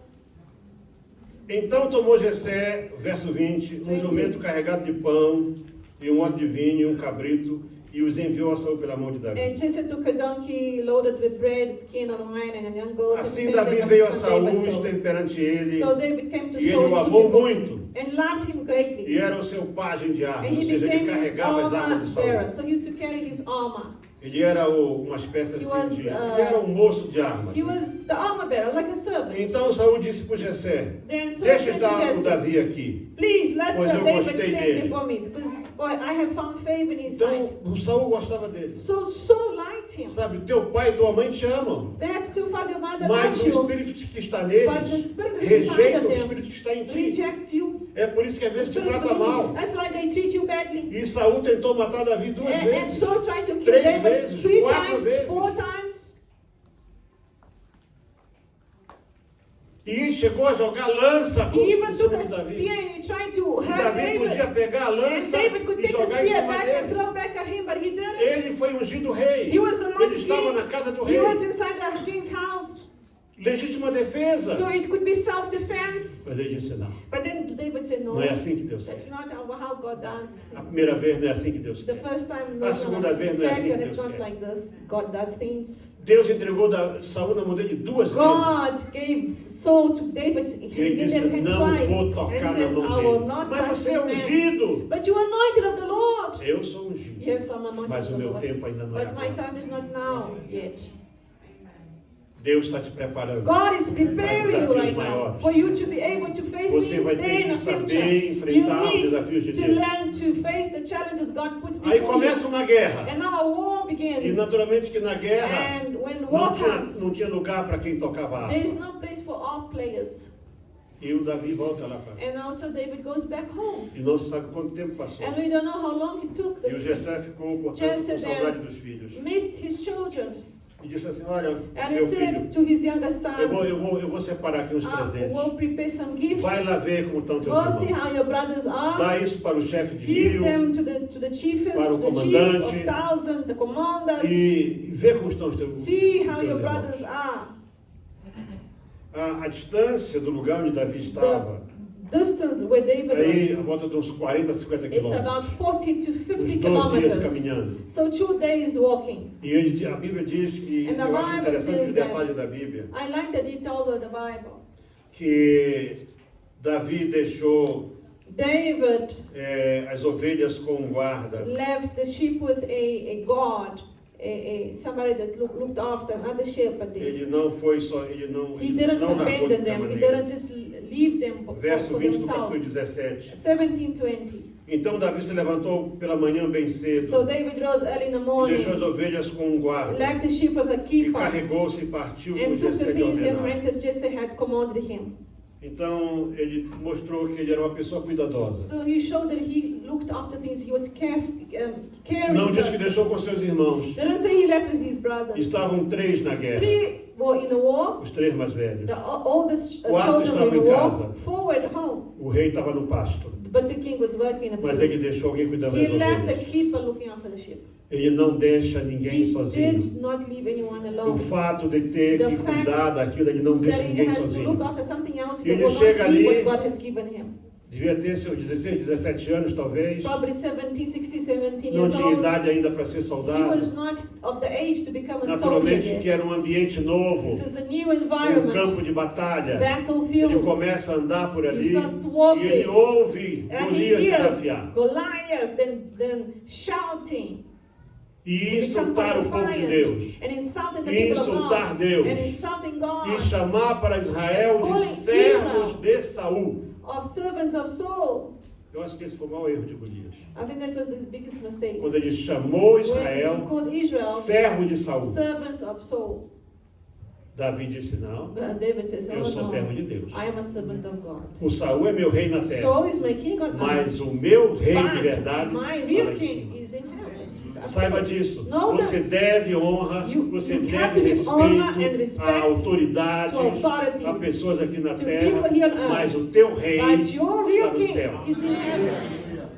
Então tomou Jessé, verso 20, um jumento carregado de pão, e um odre de vinho, e um cabrito, e os enviou a Saul pela mão de Davi. And Jesse took a donkey loaded with bread, skin of wine, and a young goat. and Assim sent Davi them veio a unto Saul, David. esteve perante ele, So David came to e ele Saul o his amou people, muito, and loved him greatly. e era o seu pajem de armas, And ou he seja, ele became his carregava as armas de armor bearer. Saul. So he used to carry his armor. Ele era uma espécie He assim was, de... Ele era um moço de armas. He was the armor bearer, like a servant. Então Saul disse para Jessé, Then Saul deixa said to dar o Jesse, Davi aqui. please let Pois eu David gostei stand dele. before me, because boy, I have found favor in his Então sight. o Saul gostava dele. So Saul liked him. Sabe, teu pai e tua mãe te amam, Perhaps your father and mother mas loves o you, Espírito que está but the neles spirit that is inside rejeita of o them Espírito que está em ti. rejects you. É por isso que às The vezes te spirit trata within you. mal. That's why they treat you badly. E Saul tentou matar Davi duas And vezes. Saul tried to kill Três David vezes, 3 quatro times, vezes. 4 times. E chegou a jogar lança He even em took cima a de spear Davi. and he tried to E hurt Davi podia David. pegar a And lança David could e take the jogar em spear cima back and dele. throw back at him, but he didn't. Ele foi ungido rei. He was Ele anointed estava king. na casa do He rei. was inside the king's house. legítima defesa. So it could be self-defense. Mas ele disse não. But then David said, no, Não é assim que Deus that's quer. not how God does A things. primeira vez não é assim que Deus The quer. first time, A no, no, segunda no. vez não é assim que Second, Deus it's not quer. like this. God does things. Deus entregou Saul na mão dele 2 vezes. God gave Saul to David. E He ele did disse, it hands não twice. vou And tocar na says, mão I will dele. not Mas touch você é this man. ungido. But you are anointed of the Lord. Eu sou ungido. Yes, I'm anointed Mas of o the meu Lord. tempo ainda não é But my agora. time is not now yet. Deus está te preparando. God is preparing you right now maiores. for you to be able to face Você things vai in ter que the saber future. You enfrentar os need desafios de to Deus. learn to face the challenges God puts Aí before you. começa uma guerra. And now a war E begins. naturalmente que na guerra And when war comes, não tinha lugar para quem tocava there is harpa. no place for all players. E o Davi volta lá para. And also David goes back home. E não se sabe quanto tempo passou. And we don't know how long it took. E o This Jessé ficou, portanto, com Jesse saudade then dos filhos. missed his children. E disse assim, olha, And he meu said filho, to his youngest son, eu vou separar aqui uns presentes. we'll prepare some gifts. Vai lá ver como estão teus Go see irmãos. how your brothers are. Dá isso para o chefe de Give mil them to the chiefest, para o to the chief comandante. of 1,000, the commanders. e vê como estão os teus, See how teus your irmãos. brothers are. A distância do lugar onde Davi estava, Distance where David aí a was, volta de uns 40, 50 it's quilômetros. about 40 to Uns 50 2 dias kilometers. caminhando. So 2 days walking. E a Bíblia diz que, And the eu acho Bible interessante says o detalhe da Bíblia, I like the details of the Bible. que Davi deixou David as ovelhas com um guarda. left the sheep with a guard, somebody that looked after another shepherd. Ele não foi só, ele não He didn't não largou de abandon them. He maneira. didn't just leave them Verso for 20 do capítulo themselves. 17. 17:20. Então Davi se levantou pela manhã bem cedo So David rose early in the e morning, deixou as ovelhas com um guarda. left the sheep with a E keeper, carregou-se e partiu como and took the Jessé lhe things and ordenara. went as Jesse had commanded him. Então ele mostrou que ele era uma pessoa cuidadosa. So he showed that he looked after things. He was caring. Não disse que person. deixou com seus irmãos. Didn't say he left with his brothers. Estavam 3 na guerra, 3 were in the war. os 3 mais velhos. The oldest Quatro children were in estavam the em war. casa. 4 were at home. O rei estava no pasto, But the king was working in the mas field. ele deixou alguém cuidando He das left the ovelhas. keeper looking after the sheep. Ele não deixa ninguém He sozinho. did not leave anyone O alone. fato de ter The que fact cuidar daquilo, ele não deixa That he ninguém has to look sozinho. after something else, E he ele will chega not leave ali- what God has given him. Devia ter seus 16, 17 anos, talvez. Probably 70, 60, 17 Não years tinha old. idade ainda para ser He soldado. was not of the age to become a soldier Naturalmente que yet. era um ambiente novo, It was a new um environment, campo de batalha. Ele battlefield, começa a andar por He ali starts to walk e ele there. ouve and he Golias hears desafiar Goliath then shouting, e insultar o povo de Deus, and insulting the e people of insultar God, Deus, and insulting God, e chamar para Israel de Calling servos de Saul. of servants of Saul. Eu acho que esse foi o maior erro de Golias. I think that was his biggest mistake. Quando ele chamou When he Israel called Israel servo de Saul, servants of Saul. Davi disse não, But David says, eu sou servo de no, Deus. I am a servant of God. É O Saul é meu rei na terra, Saul is my king on earth, mas o meu rei de but verdade my está lá real em king cima. is in heaven. It's up Saiba to you. disso. Know Você this. deve honra, você You have to deve give honor and respeito respect a autoridades, to authorities, a pessoas aqui na to terra, people here on earth. mas o teu rei But your está real no king céu. is in heaven.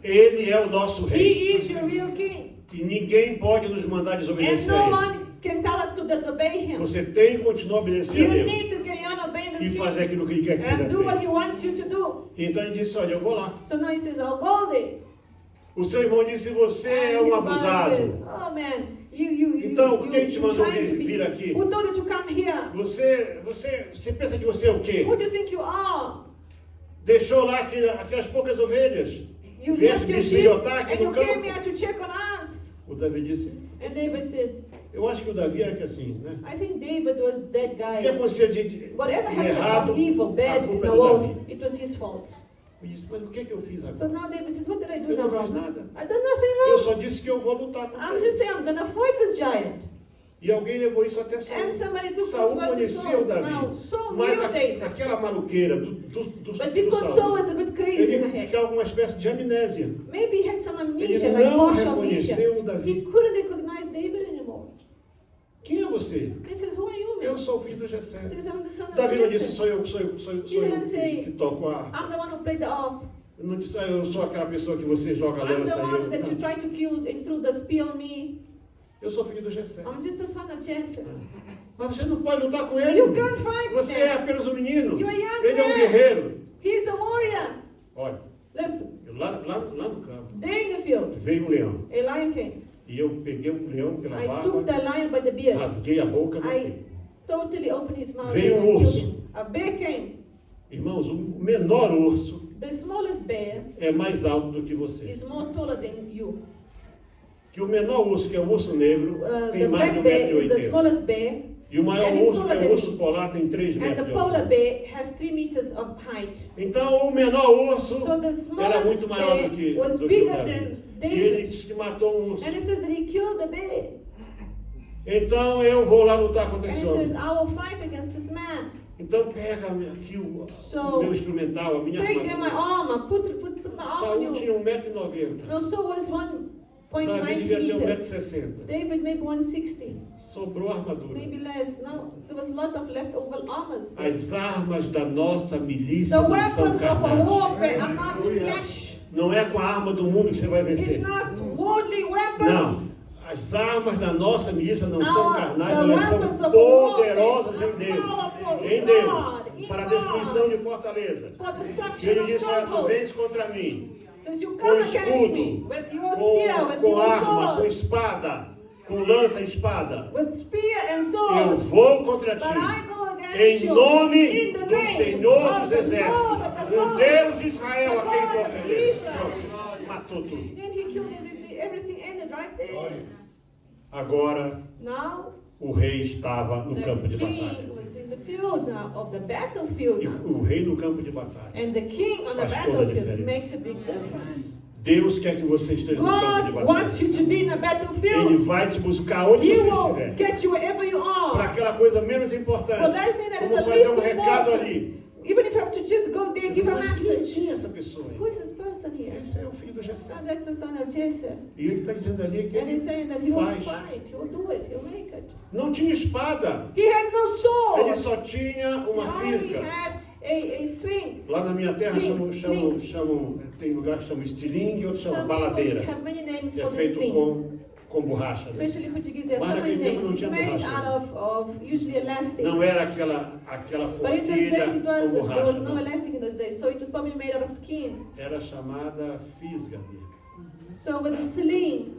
Ele é o nosso rei. He is your real king. E ninguém pode nos mandar And desobedecer no a ele. one can tell us to disobey him. Você tem que continuar obedecendo You a Deus need to carry on obeying e this fazer king aquilo que ele quer que seja and do what he feito. wants you to do. Então ele disse, olha, eu vou lá. So now he says, I'll go there. O seu irmão disse, você é And um his brother says, abusado. oh man, you Então, quem te mandou trying to vir aqui? Who told you to come here? Você pensa que você é o quê? Who do you think you are? Deixou lá aquelas poucas ovelhas. You Vieste left your me sheep esbilhotar aqui and no you came campo. here to check on us. O Davi disse, And David said, eu acho que o Davi era que assim, né? I think David was that O que guy. acontecia de Whatever happened errado, of evil, a bad in culpa the é do world, Davi. it was his fault. Eu disse, mas o que é que eu fiz So agora? now David says, what did I do Eu now não fiz wrong? nada. I done nothing Eu wrong. só disse que eu vou lutar com I'm ele. just saying I'm gonna fight this giant. E alguém levou isso até Saul. And somebody took Saul this word to conhecia Saul. o Davi. Now, Saul Mas knew David. aquela maluqueira do But because Saul Saul, was a bit crazy in the ele head, ficava com uma espécie de amnésia. maybe he had some amnesia, Ele like não partial amnesia. reconheceu o Davi. He couldn't recognize David anymore. Quem é você? He says, who are you, Eu man? sou o filho do Jessé. He says, I'm the son of Davi não disse, Jesse. sou eu que toco a harpa. I'm the one who played the harp. Eu não disse, eu sou aquela pessoa que você joga a I'm lança the e one that you eu... tried to kill and threw the spear on me. Eu sou filho do Jessé. I'm just the son of Jesse. Mas você não pode lutar com ele. You can't fight Você them. é apenas um menino. You're a young Ele é um man. guerreiro. He's a warrior. Olha, Listen, lá no campo, there in the field, veio um leão. a lion came. E eu peguei o leão pela I took barba, the lion by the beard. rasguei a boca, matei. I totally opened his mouth Veio and um killed urso. him. A bear came. Irmãos, o menor urso The smallest bear é mais alto do que você. is more taller than you. Que o menor urso, que é o urso negro, tem The mais de black bear is the 1,80 m. smallest bear, E o maior and it's urso, que taller é o than urso polar, tem 3 and the metros de polar altura. bear has 3 meters of height. Então o menor urso So the era smallest muito maior bear do que, was do que o bigger Davi. than E ele David. disse que matou o urso. And it says that he killed the bear. Então eu vou lá lutar contra And esse it says, homem. I will fight against this man. Então pega aqui o So, meu instrumental, a minha Take my armadura. armor, put my armor Saul on tinha you. 1,90 m. No, so was Davi 1.90 devia ter meters. 1,60 m. David maybe 160, Sobrou a armadura. maybe less. No, there was a lot of leftover armors. As armas da nossa milícia The não são weapons of a carnais. warfare are not flesh. Não é com a arma do mundo que você vai It's vencer. not worldly Não. weapons. As armas da nossa milícia não são carnais, The elas weapons são of a warfare poderosas are em Deus. powerful Em in Deus. God, Para a in destruição God, de fortaleza. for E destruction ele of disse: olha, tu vens strongholds. contra mim Since you com come against escudo, me with your spear, with com your arma, com sword, espada, com lança e espada, with spear and eu sword, vou contra but ti. I go against Em you nome in the do name Senhor of dos the Exércitos, Lord of the o hosts, Deus de Israel a the quem tu God of ofendeste. Israel. Pronto, matou tudo. Then he killed everything ended right there. Agora Now o rei estava no campo de the batalha. king was in the field now of the E battlefield now. o rei no campo de batalha. And the king on the Faz toda a battlefield diferença. makes a big difference. Deus quer que você esteja no campo de God wants batalha. you to be in a Ele battlefield. vai te buscar onde He você will estiver. get you wherever you Para are. aquela coisa menos For importante. that thing that is Como the fazer least recado important. ali. Even if you have to just go there and give a Mas message. quem é essa pessoa Who aí? is this person here? Esse é o filho do Jessé. Oh, that's the son of Jesse. E ele está dizendo ali que And he's ele saying that he will faz. fight, he will do it, he'll make it. Não tinha espada. He had no sword. Ele só tinha uma He only fisga. had a swing. Lá na minha terra Sling, chamam, tem lugar que chama estilingue, outro chama Some baladeira. people have many names Que é for the feito sling. com borracha. Né? Especially in Portuguese, there are Mas so many naquele tempo names. não It's tinha made borracha. out of usually elastic. Não era aquela But in those days, forquilha it was, com there was borracha. no Não. elastic in those days, so it was probably made out of skin. Era chamada fisga mesmo. So with a sling,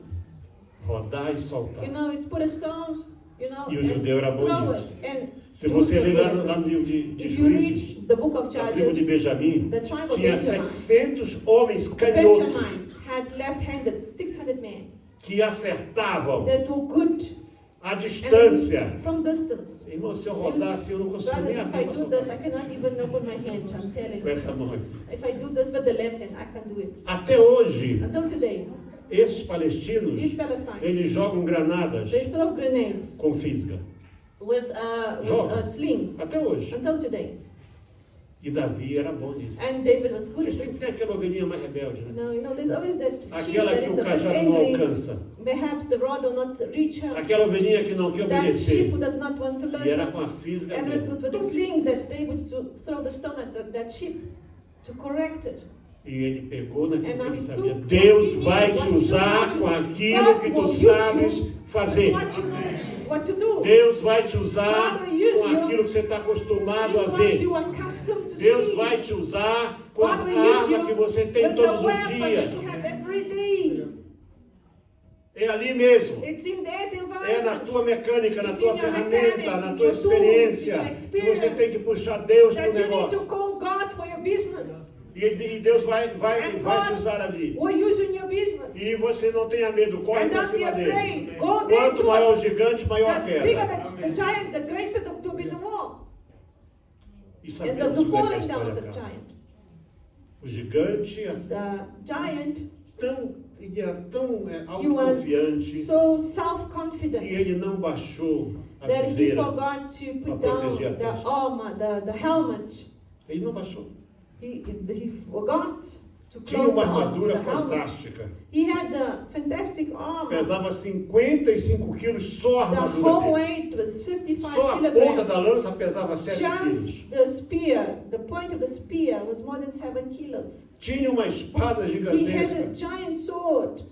Rodar e soltar. you know, it's put a stone, you know, E o and judeu era bom throw nisso. it. And Se você ler lá Jerusalem no livro de if you Juízes, read the book of a tribo de Judges, Benjamim, the tribe of tinha Benjamin, 700 homens canhotos Benjamites had left-handed, 600 men que acertavam that were good a and distância. from distance. Irmão, se eu rodasse, eu não consigo Brothers, nem if abrir I uma do this, I sopa cannot even open my hand. I'm telling com you. essa mão aqui. If I do this with the left hand, I can do it. Até hoje, Until today, esses palestinos, these Palestinians, eles jogam granadas they throw grenades com fisga. with Jogam. slings. Até hoje. Until today. E Davi era bom nisso. And David was good Porque at sempre this. tem aquela ovelhinha mais rebelde, né? No, you know, there's always that sheep Aquela that que is o a bit cajado não angry. alcança. Perhaps the rod will not reach her. Aquela ovelhinha que não quer That sheep obedecer. who does not want to E era listen. com a fisga And it was with the mesmo. sling that David to throw the stone at that sheep to correct it. E ele pegou naquilo And que now ele he sabia. took Deus what he vai knew, te what he usar knew com to do. aquilo God que will tu use sabes you fazer. What you know what to do. Deus vai te usar God will use com you aquilo que você está acostumado a What ver. you are accustomed to Deus see. vai te usar com a God will use arma you que você tem with the todos os weapon dias. that you have every day. É ali mesmo. It's in that É environment. na tua mecânica, na It's tua in your ferramenta, mechanic, na in tua your tool, experiência, in your que experience. você tem que puxar Deus para o That you need negócio. to call God for your business. E Deus vai And te God usar ali. will use in your business. E você não tenha medo, corre And para don't be cima dele. afraid. Go there Quanto to maior o it. gigante, maior a The bigger queda. the giant, the greater to be the wall. E And sabemos the como é que a falling down história of the acaba. giant. O gigante assim, The giant, ele era tão he was autoconfiante so que self-confident ele não baixou a that he viseira. forgot to put para down proteger a the testa. armor, the helmet. Ele não baixou. He forgot to Tinha close uma the armadura helmet. fantástica. He had the fantastic armor. Pesava 55 quilos só a The armadura whole dele. weight was 55 Só a ponta da kilograms. lança pesava 7 quilos. Just the spear, the point of the spear was more than 7 kilos. Tinha uma espada He had a gigantesca, giant sword,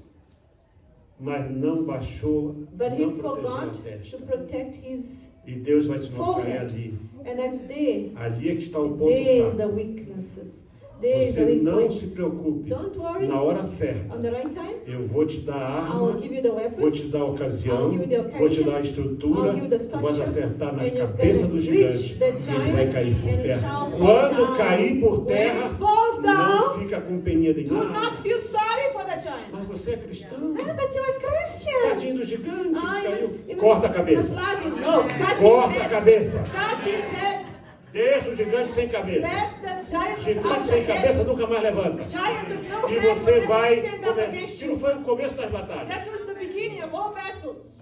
mas não baixou, but he não protegeu a forgot testa. to protect his E Deus vai te mostrar Forehead. ali. And that's there. Ali é que está o ponto There is the fraco. weaknesses. There is the Você weak não point. se preocupe. Don't worry. Na hora certa, On the right time, eu vou te dar a I will arma, give you the vou weapon. te dar a ocasião, I'll give you the occasion. vou te dar a estrutura, I'll give you the tu vais structure, acertar na and you're cabeça gonna do reach gigante the e ele vai giant, cair por and it terra. shall fall Quando down. cair por When terra, it falls não down, fica com peninha de do not feel sorry for the giant. mas você é cristão. Ah, but you're a Christian. Tadinho do gigante, Ah, caiu. Corta a you cabeça. must love him. No, cut Corta his a head. cabeça. Cut his head. Deixa o gigante sem cabeça. Let the giant Gigante without sem the cabeça head. nunca mais levanta. Giant with no E head você will vai. never stand up against Tiro you. foi o começo das batalhas. That was the beginning of all battles.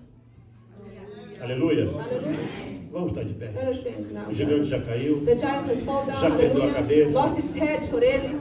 Aleluia. Hallelujah. Vamos estar de pé. Let us stand now. O gigante já caiu. The giant has fallen down. Já perdeu a Hallelujah. cabeça. Lost its head already.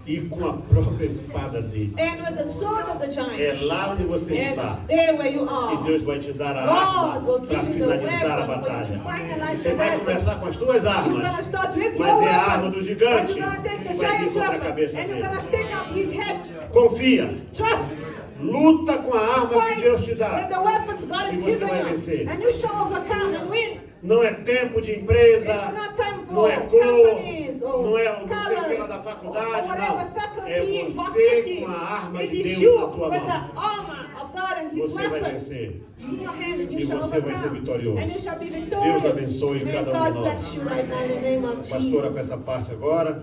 E com a própria espada dele. And with the sword of the É giant. lá onde você And está stay where you que are. Deus vai te dar a God arma will para give you the finalizar a weapon for you batalha. to finalize Você the vai battle. começar com as tuas You're armas, gonna start with your mas é a arma weapons. do But gigante you're gonna take que the vai vir giant's contra a weapon. cabeça And you're dele. gonna take out his head. Confia, Trust. luta com a arma que Fight Deus te with dá. the weapons God E has você given vai you. vencer. And you shall overcome and win. Não é tempo de empresa, It's not time não for é cor, companies or não é o não sei o que lá colors da or faculdade, whatever não. faculty, É university. você com a arma It de is Deus you na tua with the mão. armor of God and His Você vai weapon vencer. in your hand, and you E shall você vai ser overcome. vitorioso. And you shall be Deus victorious. abençoe May cada um de God nós. bless you right now in the name of Pastora, para Jesus. essa parte agora.